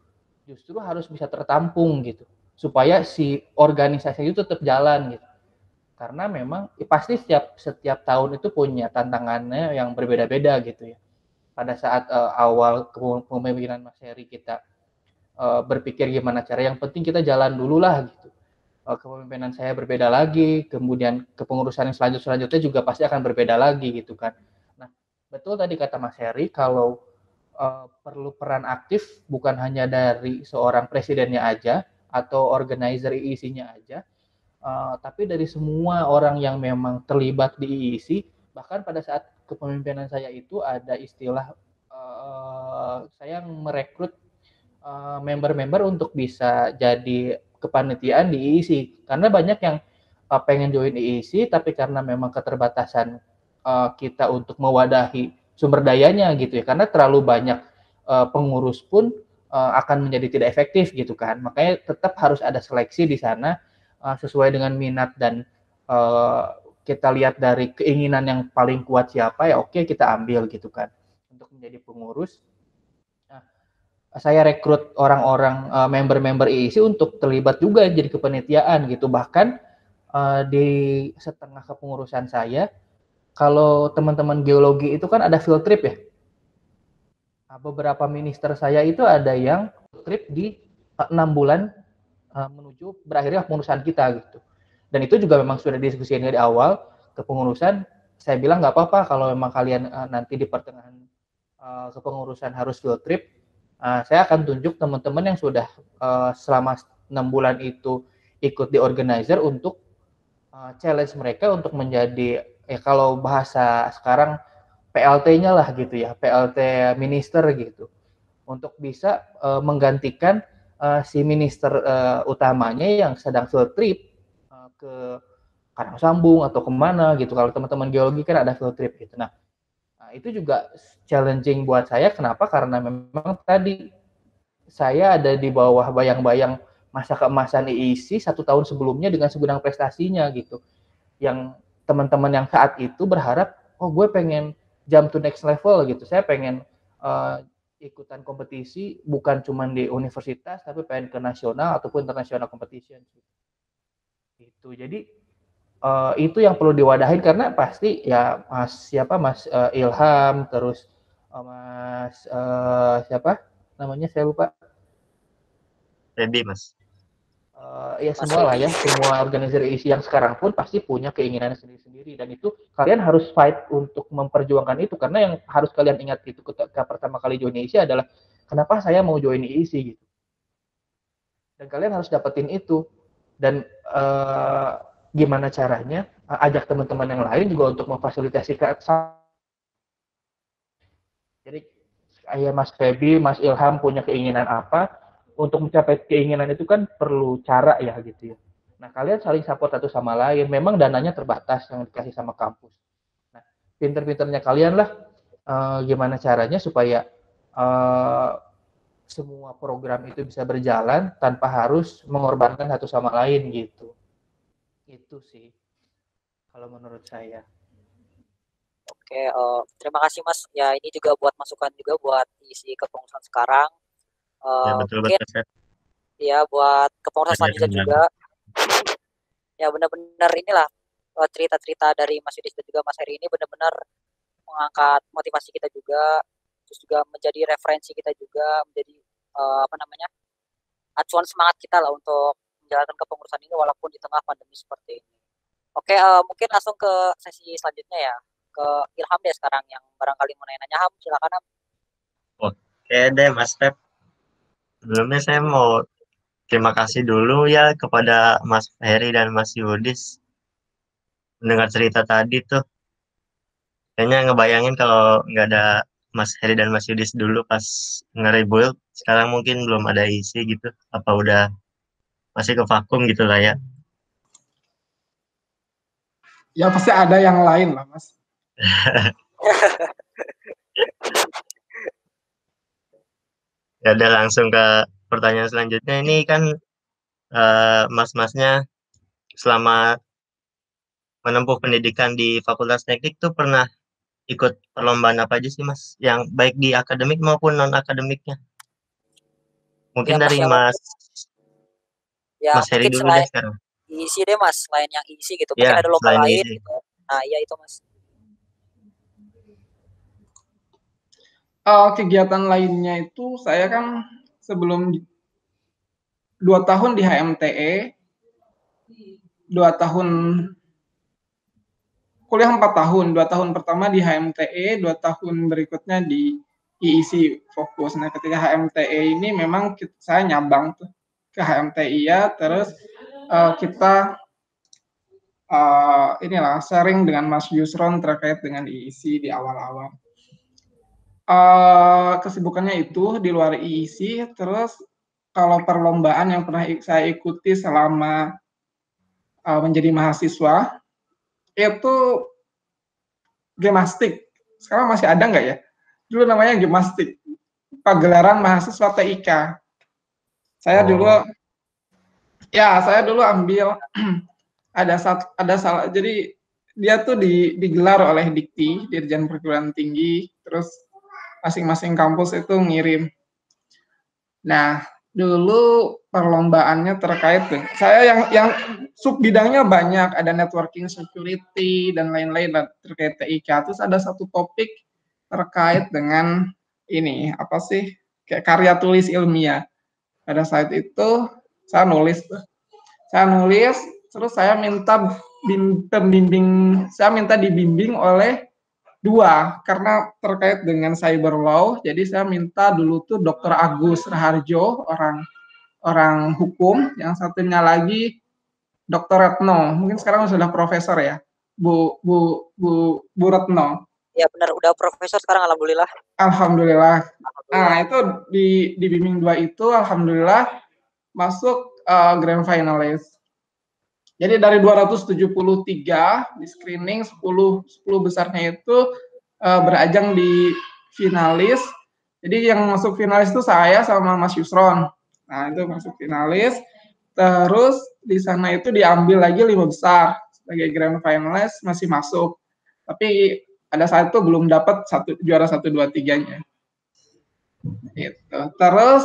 justru harus bisa tertampung gitu supaya si organisasi itu tetap jalan gitu. Karena memang pasti setiap tahun itu punya tantangannya yang berbeda-beda gitu ya. Pada saat awal kepemimpinan Mas Heri kita berpikir gimana cara, yang penting kita jalan dulu lah gitu. Kepemimpinan saya berbeda lagi, kemudian kepengurusan yang selanjutnya juga pasti akan berbeda lagi gitu kan. Nah, betul tadi kata Mas Heri kalau perlu peran aktif bukan hanya dari seorang presidennya aja atau organizer IEC-nya aja, tapi dari semua orang yang memang terlibat di IEC. Bahkan pada saat kepemimpinan saya itu ada istilah saya merekrut member-member untuk bisa jadi kepanitiaan di IEC karena banyak yang pengen join IEC tapi karena memang keterbatasan kita untuk mewadahi sumber dayanya gitu ya, karena terlalu banyak pengurus pun akan menjadi tidak efektif gitu kan. Makanya tetap harus ada seleksi di sana sesuai dengan minat dan kita lihat dari keinginan yang paling kuat siapa ya, oke kita ambil gitu kan untuk menjadi pengurus. Saya rekrut orang-orang member-member IEC untuk terlibat juga jadi kepanitiaan gitu. Bahkan di setengah kepengurusan saya, kalau teman-teman geologi itu kan ada field trip ya. Beberapa minister saya itu ada yang trip di 6 bulan menuju berakhirnya kepengurusan kita gitu. Dan itu juga memang sudah diskusikan dari awal kepengurusan. Saya bilang nggak apa-apa kalau memang kalian nanti di pertengahan kepengurusan harus field trip. Saya akan tunjuk teman-teman yang sudah selama 6 bulan itu ikut di organizer untuk challenge mereka untuk menjadi kalau bahasa sekarang PLT-nya lah gitu ya, PLT minister gitu, untuk bisa menggantikan si minister utamanya yang sedang field trip ke Karangsambung atau kemana gitu. Kalau teman-teman geologi kan ada field trip gitu. Nah itu juga challenging buat saya. Kenapa? Karena memang tadi saya ada di bawah bayang-bayang masa keemasan IEC 1 tahun sebelumnya dengan segudang prestasinya gitu. Yang teman-teman yang saat itu berharap, oh gue pengen jump to next level gitu. Saya pengen ikutan kompetisi bukan cuma di universitas, tapi pengen ke nasional ataupun international competition. Gitu. Jadi itu yang perlu diwadahin karena pasti ya Mas Ilham, terus Mas siapa namanya saya lupa. Feby, Mas. Ya semua lah ya, semua organisasi yang sekarang pun pasti punya keinginan sendiri-sendiri, dan itu kalian harus fight untuk memperjuangkan itu, karena yang harus kalian ingat itu ketika pertama kali join IISI adalah kenapa saya mau join IISI gitu, dan kalian harus dapetin itu. Dan gimana caranya ajak teman-teman yang lain juga untuk memfasilitasi. Jadi kayak Mas Feby, Mas Ilham punya keinginan apa, untuk mencapai keinginan itu kan perlu cara ya gitu ya. Nah, kalian saling support satu sama lain. Memang dananya terbatas yang dikasih sama kampus. Nah, pinter-pinternya kalian lah gimana caranya supaya semua program itu bisa berjalan tanpa harus mengorbankan satu sama lain gitu. Itu sih kalau menurut saya. Oke, terima kasih Mas. Ya ini juga buat masukan juga buat isi kepengurusan sekarang. Ya betul Mungkin Chef. ya buat kepengurusan Ada selanjutnya yang juga. Ya benar-benar inilah cerita-cerita dari Mas Yudis dan juga Mas Heri ini benar-benar mengangkat motivasi kita juga, terus juga menjadi referensi kita juga, menjadi acuan semangat kita lah untuk menjalankan kepengurusan ini walaupun di tengah pandemi seperti ini. Oke, mungkin langsung ke sesi selanjutnya ya, ke Ilham deh sekarang yang barangkali mau nanya-nanya. Ham, silakan Ham. Oke deh Mas Pep. Sebelumnya saya mau terima kasih dulu ya kepada Mas Heri dan Mas Yudis. Mendengar cerita tadi tuh, kayaknya ngebayangin kalau nggak ada Mas Heri dan Mas Yudis dulu pas nge-rebuild, sekarang mungkin belum ada isi gitu. Apa udah masih ke vakum gitu lah ya. Ya pasti ada yang lain lah Mas. Ya udah langsung ke pertanyaan selanjutnya. Ini kan mas-masnya selama menempuh pendidikan di Fakultas Teknik tuh pernah ikut perlombaan apa aja sih Mas? Yang baik di akademik maupun non-akademiknya. Mungkin Ya, Mas, dari yang Mas ya Mas Heri mungkin dulu selain deh sekarang. isi deh Mas, selain yang isi gitu. Mungkin Ya, ada lomba selain lain isi. gitu. Nah, iya itu Mas. Kegiatan lainnya itu saya kan sebelum 2 tahun di HMTE, 2 tahun kuliah 4 tahun, 2 tahun pertama di HMTE, 2 tahun berikutnya di IISI fokus. Nah, ketika HMTE ini memang saya nyabang tuh ke HMTI ya, terus kita inilah sharing dengan Mas Yusron terkait dengan IISI di awal-awal. Kesibukannya itu di luar IISI, terus kalau perlombaan yang pernah saya ikuti selama menjadi mahasiswa itu gemastik. Sekarang masih ada nggak ya? Dulu namanya gemastik, pagelaran mahasiswa TIK. Saya dulu ambil ada salah, jadi dia tuh digelar oleh Dikti, Dirjen Perguruan Tinggi, terus masing-masing kampus itu ngirim. Nah, dulu perlombaannya terkait dengan saya yang sub bidangnya banyak, ada networking security dan lain-lain terkait TIK. Terus ada satu topik terkait dengan ini apa sih, kayak karya tulis ilmiah. Pada saat itu saya nulis terus saya minta dibimbing oleh 2 karena terkait dengan cyber law. Jadi saya minta dulu tuh Dr. Agus Raharjo, orang hukum, yang satunya lagi Dr. Retno, mungkin sekarang sudah profesor ya, Bu Retno. Ya benar, udah profesor sekarang alhamdulillah. Alhamdulillah. Nah, itu dibimbing 2 itu alhamdulillah masuk grand finalist. Jadi dari 273 di screening 10 besarnya itu berajang di finalis. Jadi yang masuk finalis itu saya sama Mas Yusron. Nah, itu masuk finalis. Terus di sana itu diambil lagi 5 besar sebagai grand finalist, masih masuk. Tapi pada saat itu belum dapat juara 1 2 3-nya. Gitu. Terus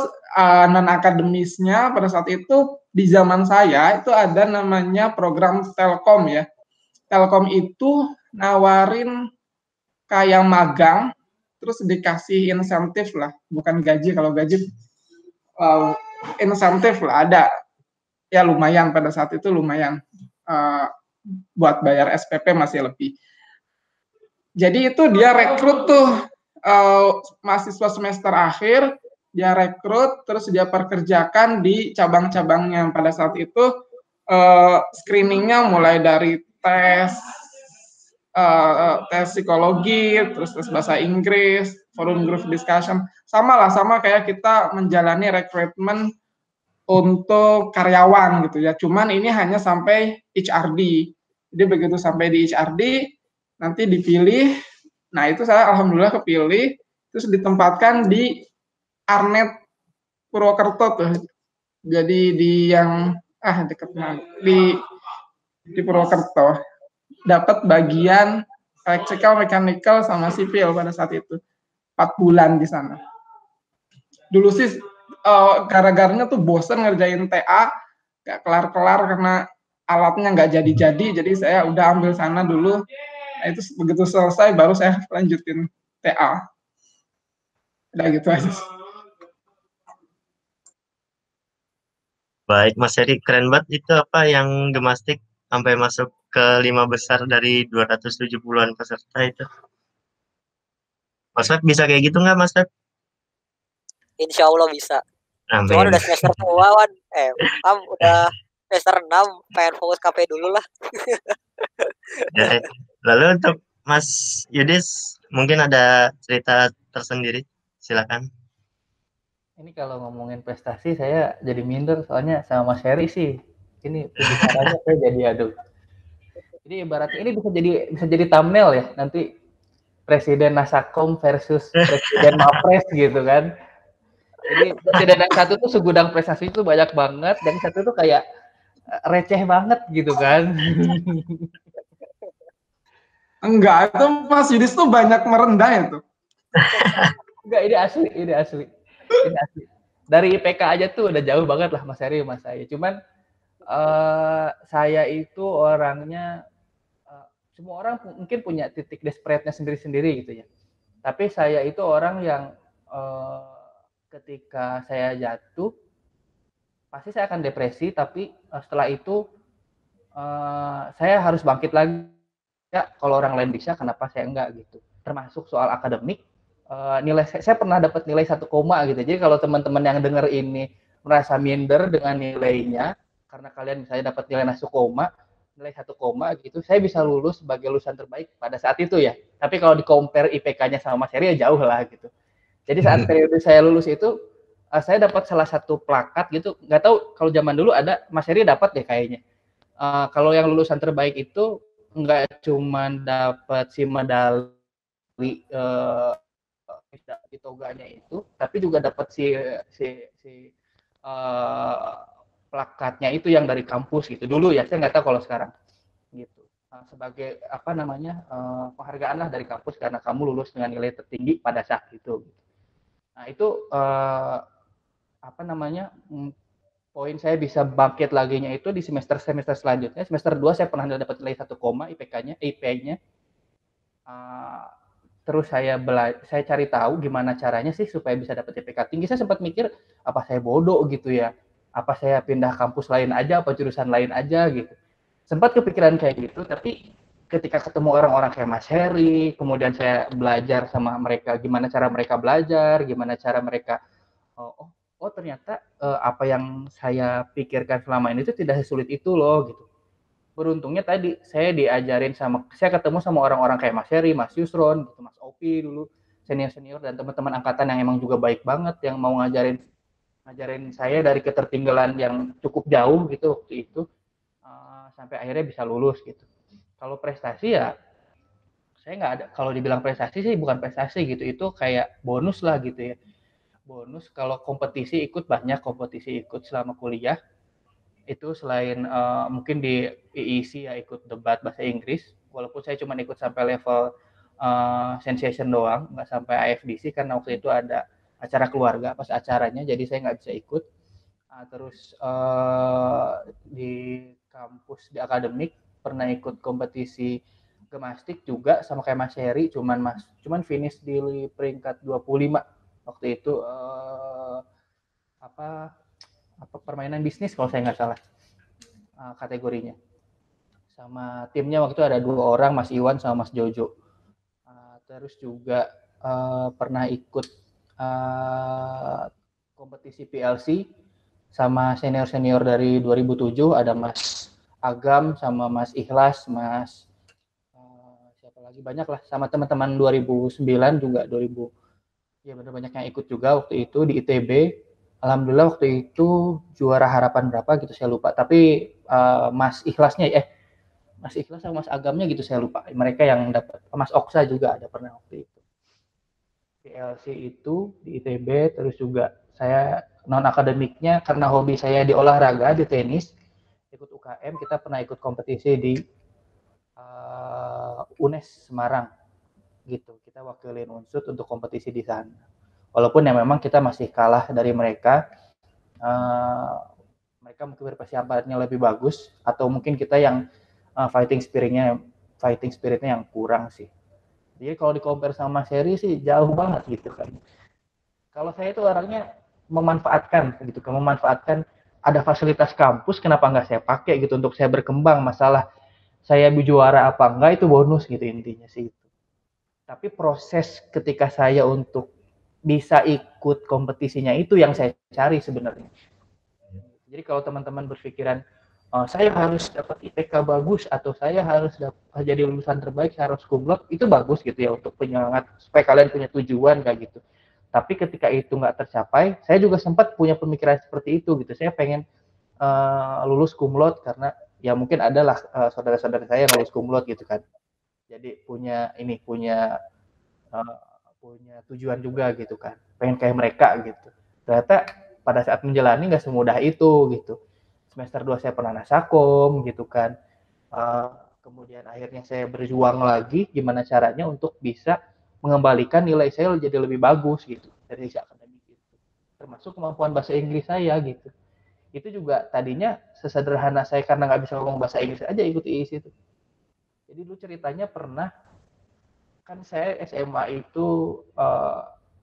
non akademisnya pada saat itu di zaman saya itu ada namanya program Telkom ya. Telkom itu nawarin kayak magang, terus dikasih insentif lah, bukan gaji. Kalau gaji insentif lah ada, ya lumayan pada saat itu lumayan, buat bayar SPP masih lebih. Jadi itu dia rekrut tuh mahasiswa semester akhir, dia rekrut, terus dia perkerjakan di cabang-cabangnya. Pada saat itu screeningnya mulai dari tes psikologi, terus tes bahasa Inggris, forum group discussion, sama kayak kita menjalani rekrutmen untuk karyawan gitu ya. Cuman ini hanya sampai HRD. Jadi begitu sampai di HRD, nanti dipilih. Nah itu saya alhamdulillah kepilih, terus ditempatkan di Arnet Purwokerto tuh. Jadi di yang dekat di Purwokerto. Dapat bagian electrical, mechanical, sama sipil pada saat itu. 4 bulan di sana. Dulu sih gara-garanya tuh bosen ngerjain TA, gak kelar-kelar karena alatnya nggak jadi-jadi, jadi saya udah ambil sana dulu. Nah itu begitu selesai baru saya lanjutin TA. Udah gitu aja. Baik, Mas Heri, keren banget itu apa yang gemastik sampai masuk ke 5 besar dari 270-an peserta itu. Mas Feb bisa kayak gitu nggak, Mas Feb? Insya Allah bisa. Amin. Cuman udah semester tua, Wan. Udah semester 6, pengen fokus KP dulu lah. Ya, lalu untuk Mas Yudis, mungkin ada cerita tersendiri, silakan. Ini kalau ngomongin prestasi saya jadi minder soalnya sama Mas Heri sih. Ini pembicaranya saya jadi aduh. Jadi ibaratnya ini bisa jadi thumbnail ya nanti Presiden Nasakom versus Presiden Mapres gitu kan. Jadi presiden yang satu tuh segudang prestasi itu banyak banget, dan satu tuh kayak receh banget gitu kan. Enggak, itu Mas Yudis tuh banyak merendah itu. Enggak, ini asli. Dari IPK aja tuh udah jauh banget lah Mas Heri Mas saya. Cuman saya itu orangnya semua orang mungkin punya titik desperate-nya sendiri-sendiri gitu ya. Tapi saya itu orang yang ketika saya jatuh pasti saya akan depresi, tapi setelah itu saya harus bangkit lagi. Ya, kalau orang lain bisa, kenapa saya enggak gitu. Termasuk soal akademik, nilai saya pernah dapat nilai 1, gitu. Jadi kalau teman-teman yang dengar ini merasa minder dengan nilainya, karena kalian misalnya dapat nilai 1, nilai 1, gitu, saya bisa lulus sebagai lulusan terbaik pada saat itu ya. Tapi kalau di-compare IPK-nya sama Mas Heri ya jauh lah gitu. Jadi saat periode saya lulus itu, saya dapat salah satu plakat gitu. Nggak tahu kalau zaman dulu ada, Mas Heri dapat deh kayaknya. Kalau yang lulusan terbaik itu nggak cuma dapat si medali di toganya itu, tapi juga dapat si plakatnya itu yang dari kampus gitu dulu ya. Saya nggak tahu kalau sekarang gitu. Sebagai apa namanya penghargaan lah dari kampus karena kamu lulus dengan nilai tertinggi pada saat itu. Nah itu apa namanya poin saya bisa bangkit laginya itu di semester selanjutnya. Semester 2 saya pernah dapat nilai 1, IP-nya. Terus saya cari tahu gimana caranya sih supaya bisa dapat IPK tinggi. Saya sempat mikir apa saya bodoh gitu ya. Apa saya pindah kampus lain aja, apa jurusan lain aja gitu. Sempat kepikiran kayak gitu, tapi ketika ketemu orang-orang kayak Mas Heri, kemudian saya belajar sama mereka gimana cara mereka belajar, gimana cara mereka ternyata apa yang saya pikirkan selama ini itu tidak sesulit itu loh gitu. Beruntungnya tadi saya ketemu sama orang-orang kayak Mas Heri, Mas Yusron, gitu, Mas Opi dulu, senior-senior dan teman-teman angkatan yang emang juga baik banget yang mau ngajarin saya dari ketertinggalan yang cukup jauh gitu waktu itu sampai akhirnya bisa lulus gitu. Kalau prestasi ya saya nggak ada, kalau dibilang prestasi sih bukan prestasi gitu, itu kayak bonus lah gitu ya. Bonus kalau kompetisi ikut selama kuliah itu selain mungkin di IEC ya ikut debat bahasa Inggris, walaupun saya cuma ikut sampai level sensation doang, nggak sampai AFDC karena waktu itu ada acara keluarga pas acaranya, jadi saya nggak bisa ikut. Terus di kampus di akademik pernah ikut kompetisi gemastik juga sama kayak Mas Heri, cuman finish di peringkat 25 waktu itu. Apa permainan bisnis kalau saya nggak salah kategorinya. Sama timnya waktu itu ada 2 orang, Mas Iwan sama Mas Jojo. Terus juga pernah ikut kompetisi PLC sama senior dari 2007, ada Mas Agam sama Mas Ikhlas, Mas siapa lagi, banyak lah, sama teman-teman 2009 juga, ya benar, banyak yang ikut juga waktu itu di ITB. Alhamdulillah waktu itu juara harapan berapa gitu saya lupa, tapi Mas Ikhlas sama Mas Agamnya gitu saya lupa, mereka yang dapat. Mas Oksa juga ada pernah waktu itu PLC itu di ITB. Terus juga saya non akademiknya karena hobi saya di olahraga, di tenis, ikut UKM. Kita pernah ikut kompetisi di UNES Semarang gitu, kita wakilin Unsud untuk kompetisi di sana. Walaupun ya memang kita masih kalah dari mereka, mereka mungkin persiapannya lebih bagus, atau mungkin kita yang fighting spiritnya yang kurang sih. Jadi kalau di compare sama seri sih jauh banget gitu kan. Kalau saya itu orangnya memanfaatkan ada fasilitas kampus, kenapa nggak saya pakai gitu untuk saya berkembang. Masalah saya juara apa enggak itu bonus gitu intinya sih itu. Tapi proses ketika saya untuk bisa ikut kompetisinya itu yang saya cari sebenarnya. Jadi kalau teman-teman berpikiran saya harus dapat IPK bagus atau saya harus jadi lulusan terbaik, saya harus kumlot, itu bagus gitu ya untuk penyemangat supaya kalian punya tujuan kayak gitu. Tapi ketika itu nggak tercapai, saya juga sempat punya pemikiran seperti itu gitu. Saya pengen lulus kumlot karena ya mungkin adalah saudara-saudara saya yang lulus kumlot gitu kan. Jadi punya tujuan juga gitu kan, pengen kayak mereka gitu. Ternyata pada saat menjalani nggak semudah itu gitu. Semester 2 saya pernah nasakom gitu kan. Kemudian akhirnya saya berjuang lagi gimana caranya untuk bisa mengembalikan nilai saya jadi lebih bagus gitu dari sisi akademik gitu. Termasuk kemampuan bahasa Inggris saya gitu. Itu juga tadinya sesederhana saya karena nggak bisa ngomong bahasa Inggris aja ikut IIS itu. Jadi dulu ceritanya pernah, kan saya SMA itu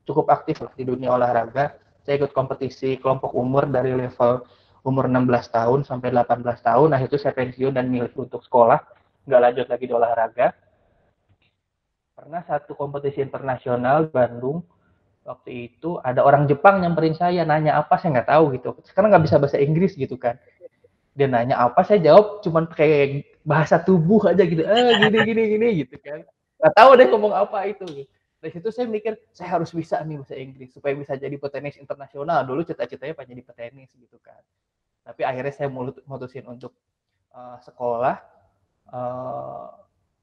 cukup aktif lah di dunia olahraga. Saya ikut kompetisi kelompok umur dari level umur 16 tahun sampai 18 tahun. Nah itu saya pensiun dan milih untuk sekolah, nggak lanjut lagi di olahraga. Pernah satu kompetisi internasional di Bandung, waktu itu ada orang Jepang nyamperin saya, nanya apa saya nggak tahu gitu. Sekarang nggak bisa bahasa Inggris gitu kan. Dia nanya apa, saya jawab cuman kayak bahasa tubuh aja gitu, gini gitu kan. Nggak tahu deh ngomong apa itu. Dari situ saya mikir, saya harus bisa nih bahasa Inggris supaya bisa jadi petenis internasional. Dulu cita-citanya pengen jadi petenis gitu kan. Tapi akhirnya saya mutusin untuk sekolah,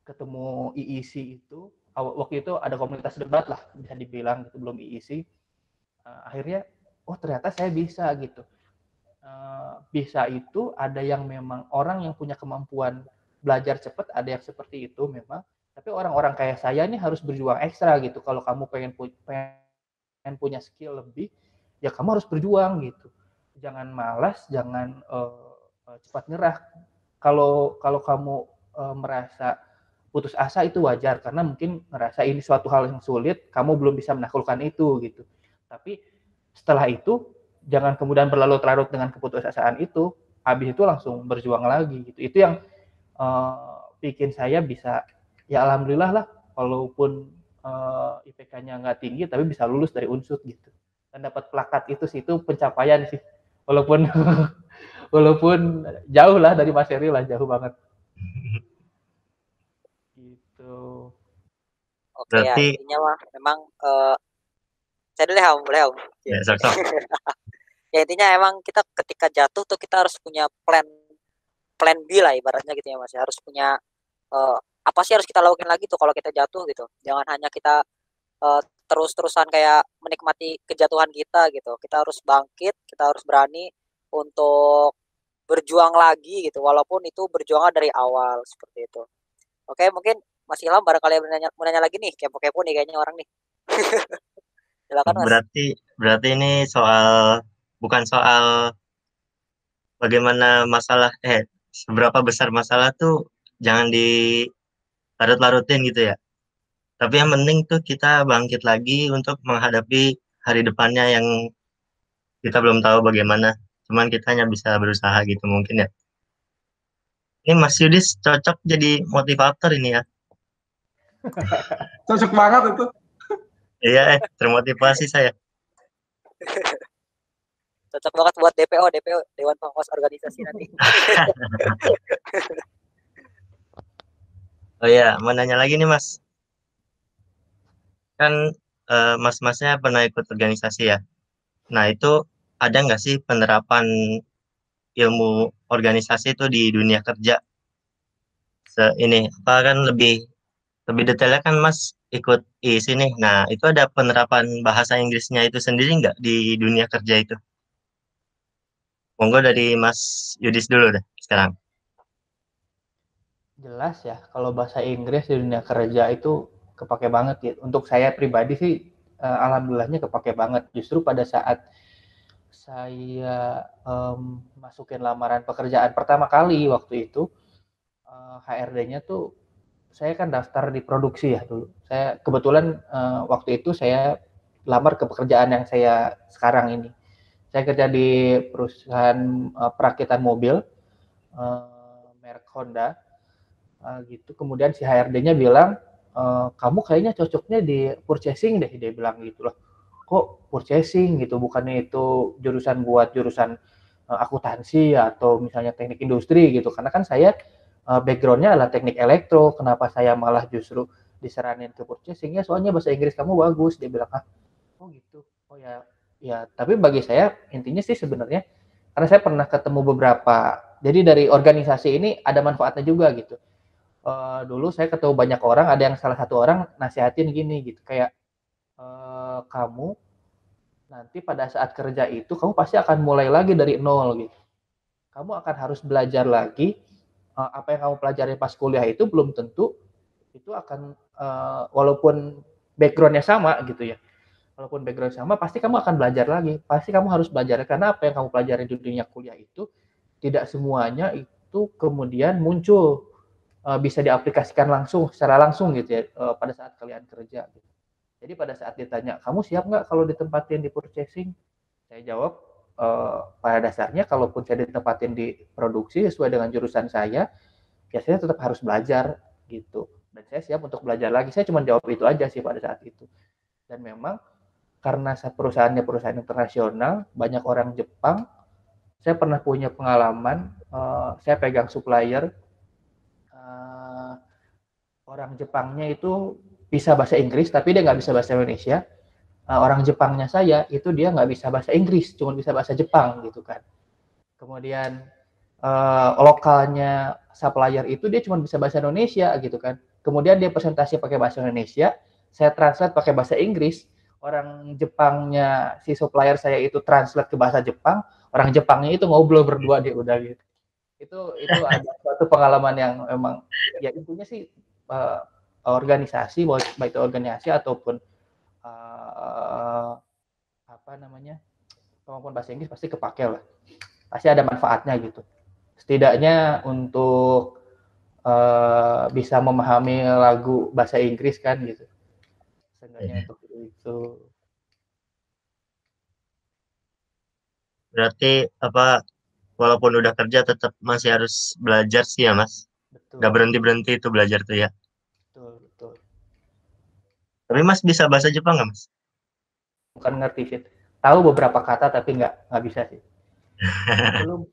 ketemu IEC itu. Waktu itu ada komunitas debat lah, bisa dibilang gitu, belum IEC. Akhirnya, oh ternyata saya bisa gitu. Bisa itu ada yang memang orang yang punya kemampuan belajar cepat, ada yang seperti itu memang. Tapi orang-orang kayak saya ini harus berjuang ekstra gitu. Kalau kamu pengen punya skill lebih, ya kamu harus berjuang gitu. Jangan malas, jangan cepat nyerah. Kalau kamu merasa putus asa itu wajar, karena mungkin ngerasa ini suatu hal yang sulit, kamu belum bisa menaklukkan itu gitu. Tapi setelah itu jangan kemudian berlarut-larut dengan keputusasaan itu, habis itu langsung berjuang lagi gitu. Itu yang bikin saya bisa, ya alhamdulillah lah, walaupun IPK-nya nggak tinggi tapi bisa lulus dari Unsud gitu, dan dapat plakat itu sih, itu pencapaian sih, walaupun walaupun jauh lah dari Mas Heri lah, jauh banget gitu. Oke, ya intinya mah memang saya dulu boleh Om. Ya, sok-sok. Ya intinya emang kita ketika jatuh tuh kita harus punya plan B lah ibaratnya gitu ya Mas. Harus punya apa sih harus kita lakukan lagi tuh kalau kita jatuh gitu. Jangan hanya kita terus-terusan kayak menikmati kejatuhan kita gitu. Kita harus bangkit, kita harus berani untuk berjuang lagi gitu, walaupun itu berjuangnya dari awal seperti itu. Oke, mungkin Mas Ilham barangkali mau nanya lagi nih, kepo-kepo nih kayaknya orang nih. Silakan Mas. Berarti ini bukan soal bagaimana masalah seberapa besar masalah tuh jangan dilarut-larutin gitu ya. Tapi yang penting tuh kita bangkit lagi untuk menghadapi hari depannya yang kita belum tahu bagaimana. Cuman kita hanya bisa berusaha gitu mungkin ya. Ini Mas Yudis cocok jadi motivator ini ya. Cocok banget itu. Iya, termotivasi saya. Cocok banget buat DPO Dewan Pengawas Organisasi nanti. Oh iya, mau nanya lagi nih Mas. Kan mas-masnya pernah ikut organisasi ya. Nah itu ada nggak sih penerapan ilmu organisasi itu di dunia kerja? Ini apa kan lebih detailnya kan Mas ikut ISI nih. Nah itu ada penerapan bahasa Inggrisnya itu sendiri nggak di dunia kerja itu? Monggo dari Mas Yudis dulu deh sekarang. Jelas ya, kalau bahasa Inggris di dunia kerja itu kepake banget ya. Untuk saya pribadi sih, alhamdulillahnya kepake banget. Justru pada saat saya masukin lamaran pekerjaan pertama kali waktu itu, HRD-nya tuh saya kan daftar di produksi ya dulu. Saya kebetulan waktu itu saya lamar ke pekerjaan yang saya sekarang ini. Saya kerja di perusahaan perakitan mobil merek Honda. Gitu. Kemudian si HRD-nya bilang, kamu kayaknya cocoknya di purchasing deh, dia bilang gitu loh. Kok purchasing gitu, bukannya itu jurusan buat jurusan akuntansi atau misalnya teknik industri gitu. Karena kan saya background-nya adalah teknik elektro, kenapa saya malah justru disaranin ke purchasing? Ya soalnya bahasa Inggris kamu bagus, dia bilang. Oh gitu. Oh ya, ya. Tapi bagi saya intinya sih sebenarnya karena saya pernah ketemu beberapa. Jadi dari organisasi ini ada manfaatnya juga gitu. Dulu saya ketemu banyak orang, ada yang salah satu orang nasihatin gini gitu, kayak kamu nanti pada saat kerja itu kamu pasti akan mulai lagi dari nol gitu. Kamu akan harus belajar lagi apa yang kamu pelajari pas kuliah itu belum tentu itu akan walaupun backgroundnya sama gitu ya. Walaupun background sama, pasti kamu akan belajar lagi. Pasti kamu harus belajar karena apa yang kamu pelajari di dunia kuliah itu tidak semuanya itu kemudian muncul bisa diaplikasikan langsung secara langsung gitu ya pada saat kalian kerja. Gitu. Jadi pada saat ditanya, kamu siap nggak kalau ditempatin di purchasing? Saya jawab, pada dasarnya kalaupun saya ditempatin di produksi sesuai dengan jurusan saya, ya saya tetap harus belajar gitu. Dan saya siap untuk belajar lagi. Saya cuma jawab itu aja sih pada saat itu. Dan memang karena perusahaannya perusahaan internasional, banyak orang Jepang. Saya pernah punya pengalaman, saya pegang supplier orang Jepangnya itu bisa bahasa Inggris tapi dia nggak bisa bahasa Indonesia. Orang Jepangnya saya itu dia nggak bisa bahasa Inggris, cuma bisa bahasa Jepang gitu kan. Kemudian lokalnya supplier itu dia cuma bisa bahasa Indonesia gitu kan. Kemudian dia presentasi pakai bahasa Indonesia, saya translate pakai bahasa Inggris. Orang Jepangnya si supplier saya itu translate ke bahasa Jepang, orang Jepangnya itu ngobrol berdua dia udah gitu. Itu ada suatu pengalaman yang memang ya intinya sih organisasi baik itu organisasi ataupun apa namanya kemampuan bahasa Inggris pasti kepake lah, pasti ada manfaatnya gitu, setidaknya untuk bisa memahami lagu bahasa Inggris kan gitu, setidaknya untuk itu. Berarti apa walaupun udah kerja tetap masih harus belajar sih ya Mas. Betul. Gak berhenti itu belajar tuh ya. Betul. Tapi Mas bisa bahasa Jepang nggak Mas? Bukan ngerti sih, tahu beberapa kata tapi nggak bisa sih.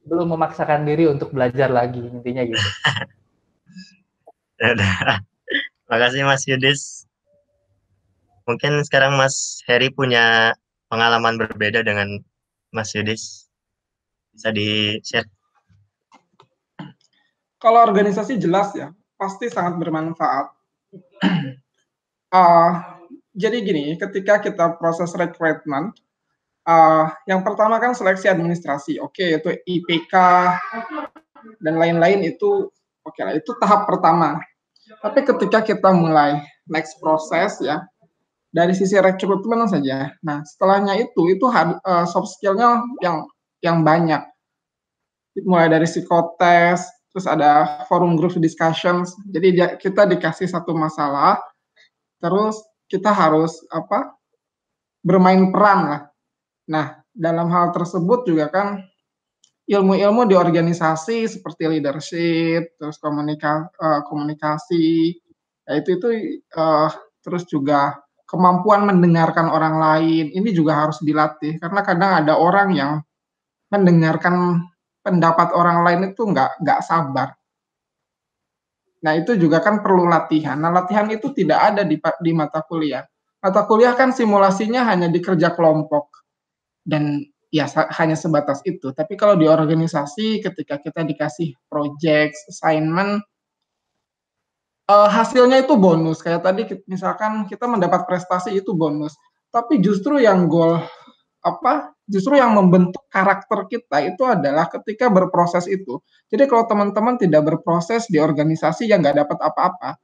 belum memaksakan diri untuk belajar lagi intinya gitu. Makasih Mas Yudis. Mungkin sekarang Mas Heri punya pengalaman berbeda dengan Mas Yudis. Bisa di-share? Kalau organisasi jelas ya, pasti sangat bermanfaat. Jadi gini, ketika kita proses rekrutmen, yang pertama kan seleksi administrasi, oke, itu IPK dan lain-lain itu oke lah, itu tahap pertama. Tapi ketika kita mulai next proses ya, dari sisi rekrutmen saja. Nah, setelahnya itu soft skill-nya yang banyak. Mulai dari psikotes, terus ada forum group discussions. Jadi kita dikasih satu masalah, terus kita harus bermain peran lah. Nah, dalam hal tersebut juga kan ilmu-ilmu di organisasi seperti leadership, terus komunikasi, itu terus juga kemampuan mendengarkan orang lain, ini juga harus dilatih karena kadang ada orang yang mendengarkan pendapat orang lain itu nggak sabar. Nah, itu juga kan perlu latihan. Nah, latihan itu tidak ada di mata kuliah. Mata kuliah kan simulasinya hanya di kerja kelompok dan ya hanya sebatas itu. Tapi kalau di organisasi ketika kita dikasih project, assignment, hasilnya itu bonus. Kayak tadi misalkan kita mendapat prestasi itu bonus. Tapi justru yang justru yang membentuk karakter kita itu adalah ketika berproses itu. Jadi kalau teman-teman tidak berproses di organisasi yang nggak dapat apa-apa,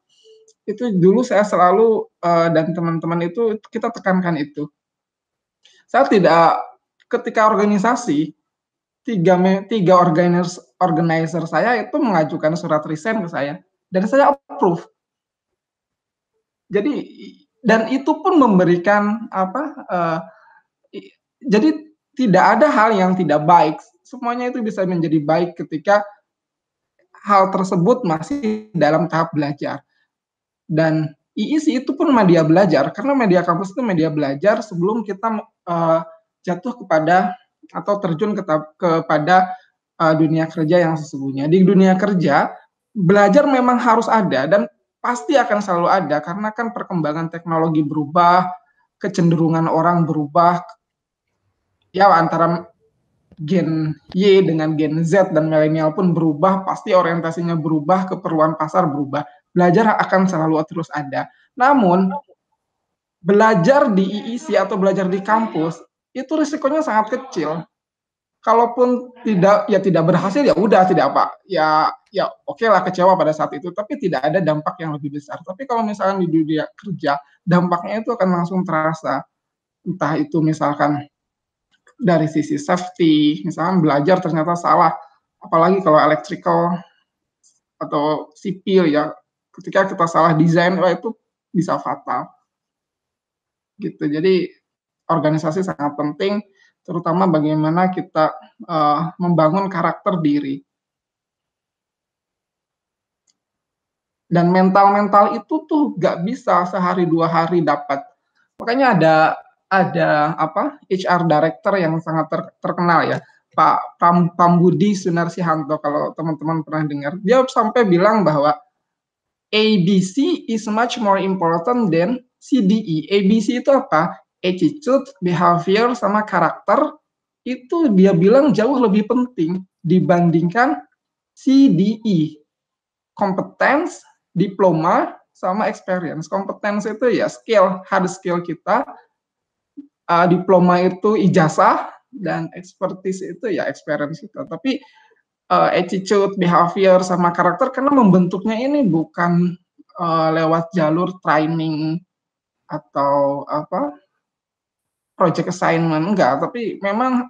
itu dulu saya selalu dan teman-teman itu kita tekankan itu. Saya tidak ketika organisasi tiga organizer saya itu mengajukan surat resign ke saya dan saya approve. Jadi dan itu pun memberikan jadi tidak ada hal yang tidak baik. Semuanya itu bisa menjadi baik ketika hal tersebut masih dalam tahap belajar. Dan IISI itu pun media belajar, karena media kampus itu media belajar sebelum kita jatuh kepada atau terjun kepada dunia kerja yang sesungguhnya. Di dunia kerja, belajar memang harus ada dan pasti akan selalu ada, karena kan perkembangan teknologi berubah, kecenderungan orang berubah, ya antara Gen Y dengan Gen Z dan milenial pun berubah, pasti orientasinya berubah, keperluan pasar berubah. Belajar akan selalu terus ada. Namun, belajar di IISI atau belajar di kampus, itu risikonya sangat kecil. Kalaupun tidak berhasil, ya udah, tidak apa. Ya oke lah kecewa pada saat itu, tapi tidak ada dampak yang lebih besar. Tapi kalau misalkan di dunia kerja, dampaknya itu akan langsung terasa. Entah itu misalkan dari sisi safety, misalkan belajar ternyata salah, apalagi kalau electrical atau sipil ya, ketika kita salah desain, itu bisa fatal. Gitu. Jadi organisasi sangat penting, terutama bagaimana kita membangun karakter diri. Dan mental itu tuh gak bisa sehari 2 hari dapat. Makanya ada HR director yang sangat terkenal ya, Pak Pambudi Sunarsihanto, kalau teman-teman pernah dengar. Dia sampai bilang bahwa ABC is much more important than CDE. ABC itu apa? Attitude, behavior, sama karakter. Itu dia bilang jauh lebih penting dibandingkan CDE. Competence, diploma, sama experience. Competence itu ya skill, hard skill kita. Diploma itu ijazah, dan expertise itu ya experience kita. Tapi attitude, behavior, sama karakter karena membentuknya ini bukan lewat jalur training atau project assignment, enggak, tapi memang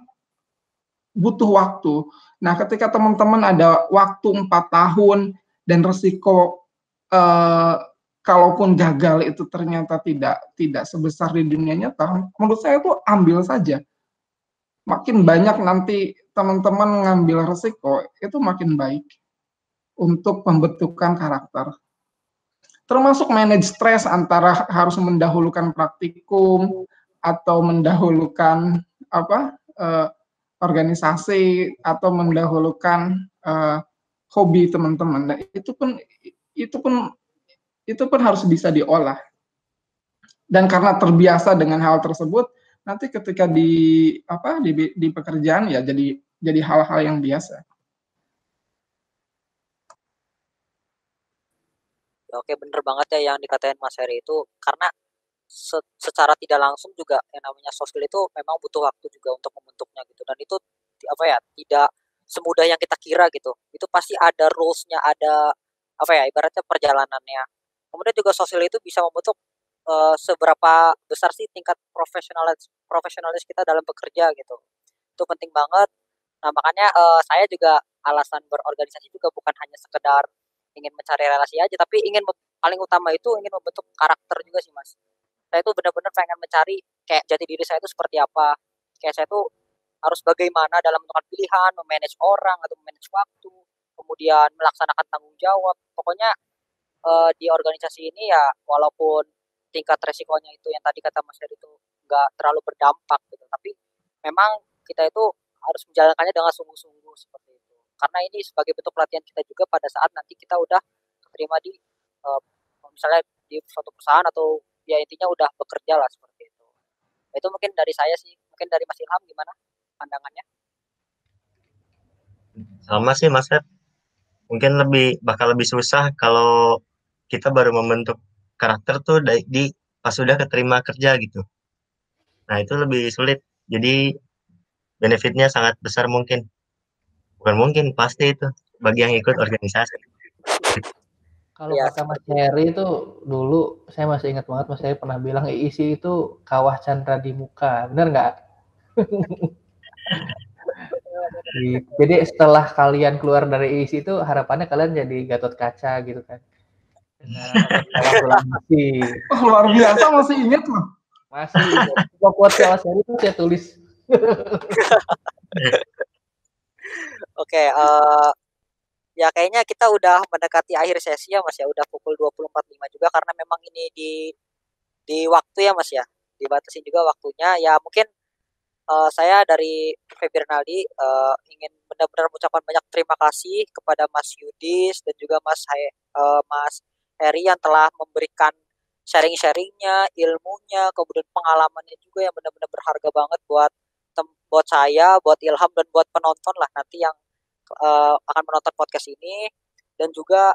butuh waktu. Nah, ketika teman-teman ada waktu 4 tahun dan resiko kalaupun gagal itu ternyata tidak sebesar di dunia nyata, menurut saya itu ambil saja. Makin banyak nanti teman-teman ngambil resiko, itu makin baik untuk pembentukan karakter. Termasuk manage stres antara harus mendahulukan praktikum atau mendahulukan organisasi atau mendahulukan hobi teman-teman. Nah, itu pun harus bisa diolah. Dan karena terbiasa dengan hal tersebut, nanti ketika di pekerjaan ya jadi hal-hal yang biasa. Oke, bener banget ya yang dikatain Mas Heri itu, karena secara tidak langsung juga yang namanya soft skill itu memang butuh waktu juga untuk membentuknya gitu, dan itu tidak semudah yang kita kira gitu. Itu pasti ada rules-nya, ada ibaratnya perjalanannya. Kemudian juga soft skill itu bisa membentuk seberapa besar sih tingkat profesionalis kita dalam bekerja gitu. Itu penting banget. Nah, makanya saya juga alasan berorganisasi juga bukan hanya sekedar ingin mencari relasi aja, tapi paling utama itu ingin membentuk karakter juga sih Mas. Saya tuh benar-benar pengen mencari kayak jati diri saya itu seperti apa. Kayak saya tuh harus bagaimana dalam menentukan pilihan, memanage orang atau memanage waktu, kemudian melaksanakan tanggung jawab. Pokoknya di organisasi ini ya walaupun tingkat resikonya itu yang tadi kata Mas Heri itu nggak terlalu berdampak gitu, tapi memang kita itu harus menjalankannya dengan sungguh-sungguh seperti itu. Karena ini sebagai bentuk pelatihan kita juga pada saat nanti kita udah terima di misalnya di suatu perusahaan atau ya intinya udah bekerja lah seperti itu. Itu mungkin dari saya sih. Mungkin dari Mas Ilham gimana pandangannya? Sama sih Mas Feb. Mungkin bakal lebih susah kalau kita baru membentuk karakter tuh pas sudah keterima kerja gitu. Nah, itu lebih sulit. Jadi benefitnya sangat besar mungkin. Bukan mungkin, pasti itu bagi yang ikut organisasi. Kalau Ya, kata Mas Heri itu dulu saya masih ingat banget Mas Heri pernah bilang IISI itu kawah Chandra di muka, benar nggak? Jadi setelah kalian keluar dari IISI itu harapannya kalian jadi Gatot Kaca gitu kan? Dengan kalkulasi. Oh, luar biasa, masih ingat loh. Masih quote Mas Heri itu saya tulis. Oke, ya kayaknya kita udah mendekati akhir sesi ya Mas ya, udah pukul 20.45 juga karena memang ini di waktu ya Mas ya, dibatasi juga waktunya. Ya mungkin saya dari Feby Rinaldi ingin benar-benar mengucapkan banyak terima kasih kepada Mas Yudis dan juga Mas Heri yang telah memberikan sharing-sharingnya, ilmunya, kemudian pengalamannya juga yang benar-benar berharga banget buat saya, buat Ilham dan buat penonton lah nanti yang akan menonton podcast ini. Dan juga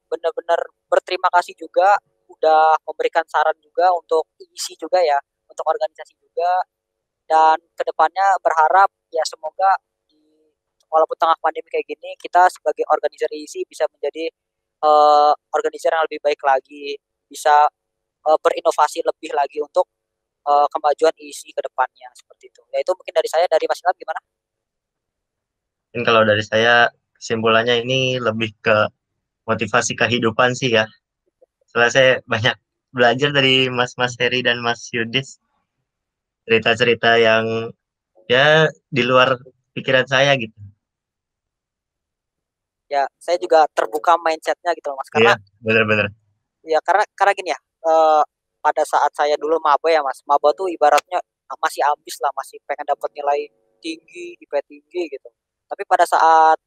benar-benar berterima kasih juga udah memberikan saran juga untuk isi juga ya, untuk organisasi juga. Dan kedepannya berharap ya semoga walaupun tengah pandemi kayak gini kita sebagai organizer isi bisa menjadi organizer yang lebih baik lagi, bisa berinovasi lebih lagi untuk kemajuan isi kedepannya seperti itu. Ya itu mungkin dari saya, dari Mas Ilham gimana? Mungkin kalau dari saya kesimpulannya ini lebih ke motivasi kehidupan sih ya. Setelah saya banyak belajar dari Mas Heri dan Mas Yudis, cerita-cerita yang ya di luar pikiran saya gitu. Ya saya juga terbuka mindsetnya gitu loh Mas, Iya, karena benar-benar. ya karena gini ya, pada saat saya dulu maba ya Mas, maba tuh ibaratnya masih ambis lah, masih pengen dapat nilai tinggi, IP tinggi gitu. Tapi pada saat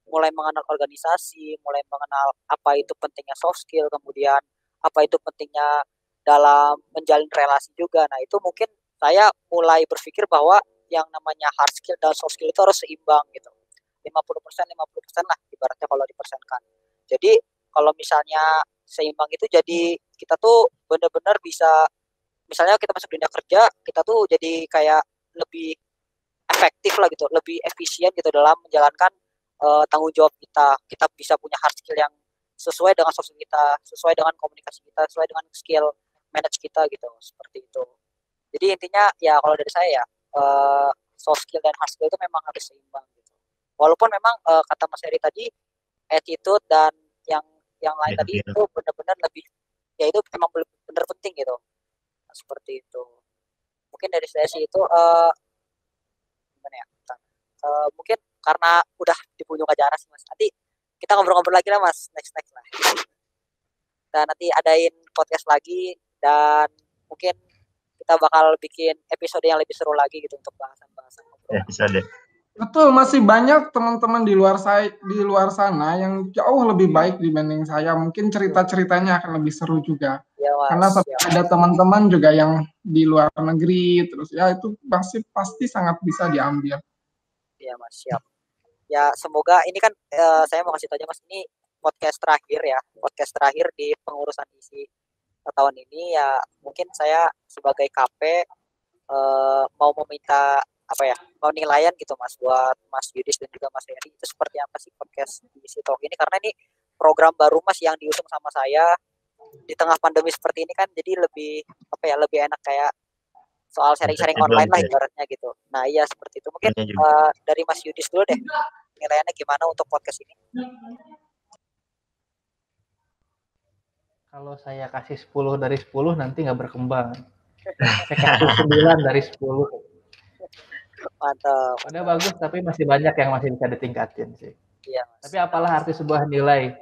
mulai mengenal organisasi, mulai mengenal apa itu pentingnya soft skill, kemudian apa itu pentingnya dalam menjalin relasi juga. Nah, itu mungkin saya mulai berpikir bahwa yang namanya hard skill dan soft skill itu harus seimbang gitu. 50% lah ibaratnya kalau dipersenkan. Jadi kalau misalnya seimbang itu jadi kita tuh benar-benar bisa, misalnya kita masuk dunia kerja, kita tuh jadi kayak lebih efektif lah gitu, lebih efisien gitu dalam menjalankan tanggung jawab kita. Kita bisa punya hard skill yang sesuai dengan soft skill kita, sesuai dengan komunikasi kita, sesuai dengan skill manage kita gitu, seperti itu. Jadi intinya ya kalau dari saya ya soft skill dan hard skill itu memang harus seimbang gitu. Walaupun memang kata Mas Heri tadi attitude dan yang lain tadi itu benar-benar lebih, ya itu memang benar penting gitu. Nah, seperti itu. Mungkin dari saya sih itu gimana ya? Mungkin karena udah di penghujung acara sih Mas. Nanti kita ngobrol-ngobrol lagi lah Mas, next lah. Dan nanti adain podcast lagi dan mungkin kita bakal bikin episode yang lebih seru lagi gitu untuk bahasan-bahasan ngobrol. Ya, bisa deh. Betul, masih banyak teman-teman di luar sana yang jauh lebih baik dibanding saya. Mungkin cerita-ceritanya akan lebih seru juga. Ya, Mas, karena ada teman-teman juga yang di luar negeri, terus ya itu pasti sangat bisa diambil. Iya Mas, siap. Ya semoga ini kan saya mau kasih tahu aja Mas, ini podcast terakhir di pengurusan isi tahun ini ya. Mungkin saya sebagai KP mau meminta penilaian gitu Mas buat Mas Yudis dan juga Mas Heri, itu seperti apa sih podcast isi talk ini, karena ini program baru Mas yang diusung sama saya di tengah pandemi seperti ini kan, jadi lebih lebih enak kayak soal sharing-sharing Insight juga online lah gitu ya. ibaratnya gitu. Nah iya seperti itu. Mungkin Insightnya juga. dari Mas Yudis dulu deh, nilainya gimana untuk podcast ini? Kalau saya kasih 10 dari 10 nanti nggak berkembang. Saya kasih 9 dari 10. Mantap. Udah bagus, tapi masih banyak yang masih bisa ditingkatin sih. Iya Mas. Tapi apalah arti sebuah nilai?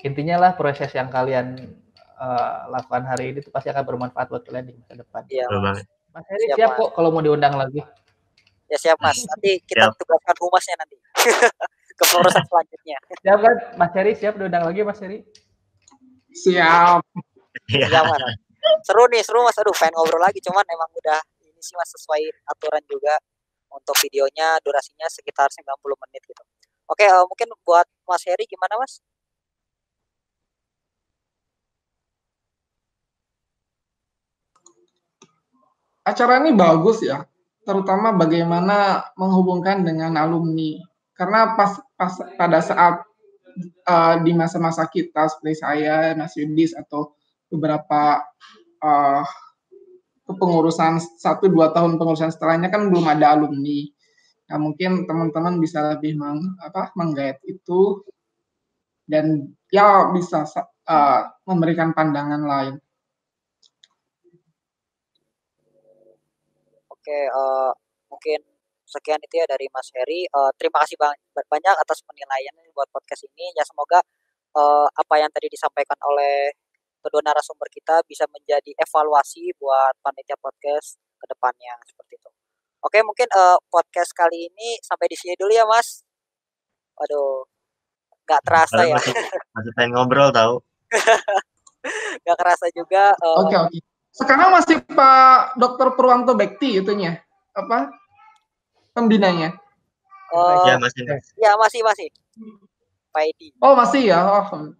Intinya lah proses yang kalian lakukan hari ini itu pasti akan bermanfaat buat kalian di masa depan. Iya Betul Mas. banget. Mas Heri Siap, siap Mas. kok kalau mau diundang lagi. Ya siap Mas. Nanti kita Siap. tugaskan humasnya nanti ke pengurusan selanjutnya. Siap kan? Mas Heri siap diundang lagi Mas Heri? Siap. Iya. Siap Mas. Seru nih, seru Mas. Aduh, pengen ngobrol lagi, cuman emang udah ini sih Mas sesuai aturan juga untuk videonya durasinya sekitar 90 menit gitu. Oke, mungkin buat Mas Heri gimana Mas? Acara ini bagus ya, terutama bagaimana menghubungkan dengan alumni. Karena pada saat di masa-masa kita seperti saya, Mas Yudis atau beberapa kepengurusan 1-2 tahun pengurusan setelahnya kan belum ada alumni. Nah, mungkin teman-teman bisa lebih menggait itu dan ya bisa memberikan pandangan lain. Oke, mungkin sekian itu ya dari Mas Heri. Terima kasih banyak atas penilaiannya buat podcast ini. Ya semoga apa yang tadi disampaikan oleh kedua narasumber kita bisa menjadi evaluasi buat panitia podcast ke depannya seperti itu. Oke, mungkin podcast kali ini sampai di sini dulu ya, Mas. Waduh, nggak terasa Kalian ya. masih pengen ngobrol tahu. Nggak kerasa juga. Oke. Sekarang masih Pak Dr. Purwanto Bekti itunya, apa pembinanya? Ya masih. Ya masih. Pak Edi. Oh masih ya. Oh.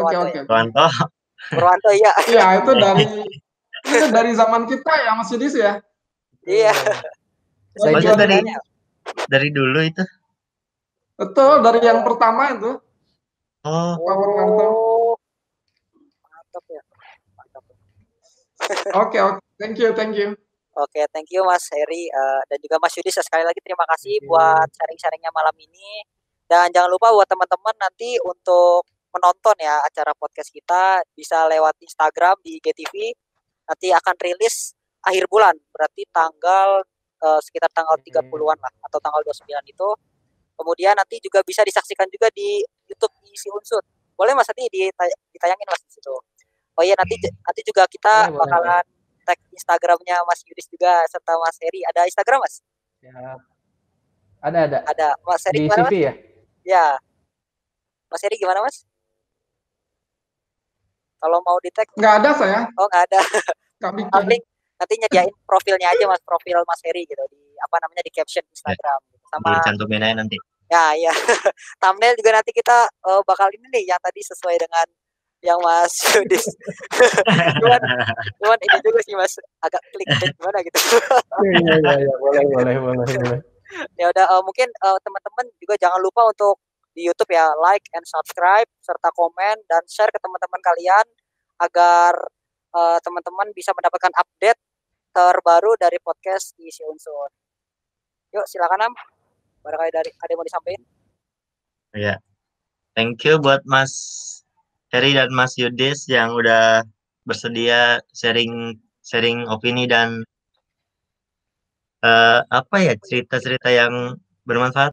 Oke. Purwanto. Purwanto ya. Iya itu dari zaman kita ya Mas Yudis ya. Iya. Saya dari dulu itu. Betul, dari yang pertama itu. Oh. Pak Purwanto. Mantap ya. Oke. Thank you. Oke, thank you Mas Heri dan juga Mas Yudis. Sekali lagi terima kasih buat sharing-sharingnya malam ini. Dan jangan lupa buat teman-teman nanti untuk menonton ya acara podcast kita bisa lewat Instagram di GTV. Nanti akan rilis akhir bulan, berarti tanggal sekitar tanggal 30-an lah atau tanggal 29 itu. Kemudian nanti juga bisa disaksikan juga di YouTube Isi Unsur. Boleh Mas nanti ditayangin Mas di situ. Oh iya nanti juga kita bakalan tag Instagramnya Mas Yudis juga serta Mas Heri. Ada Instagram Mas? Ya. Ada. Ada. Mas Heri di gimana CV Mas? ya? Ya. Mas Heri gimana Mas? Kalau mau di tag? Nggak ada saya. Oh nggak ada. Nggak nanti nyediain profilnya aja Mas, profil Mas Heri gitu di caption Instagram gitu. Sama cantumin aja nanti. Ya. Thumbnail juga nanti kita bakal ini nih yang tadi sesuai dengan yang Mas Yudis. cuman ini juga sih Mas agak clickbait gimana gitu. Iya, boleh. Ya udah mungkin teman-teman juga jangan lupa untuk di YouTube ya like and subscribe serta komen dan share ke teman-teman kalian agar teman-teman bisa mendapatkan update terbaru dari podcast di Isi Unsur. Yuk silakan Am. Barangkali ada yang mau disampaikan. Ya. Thank you buat Mas Heri dan Mas Yudis yang udah bersedia sharing opini dan cerita-cerita yang bermanfaat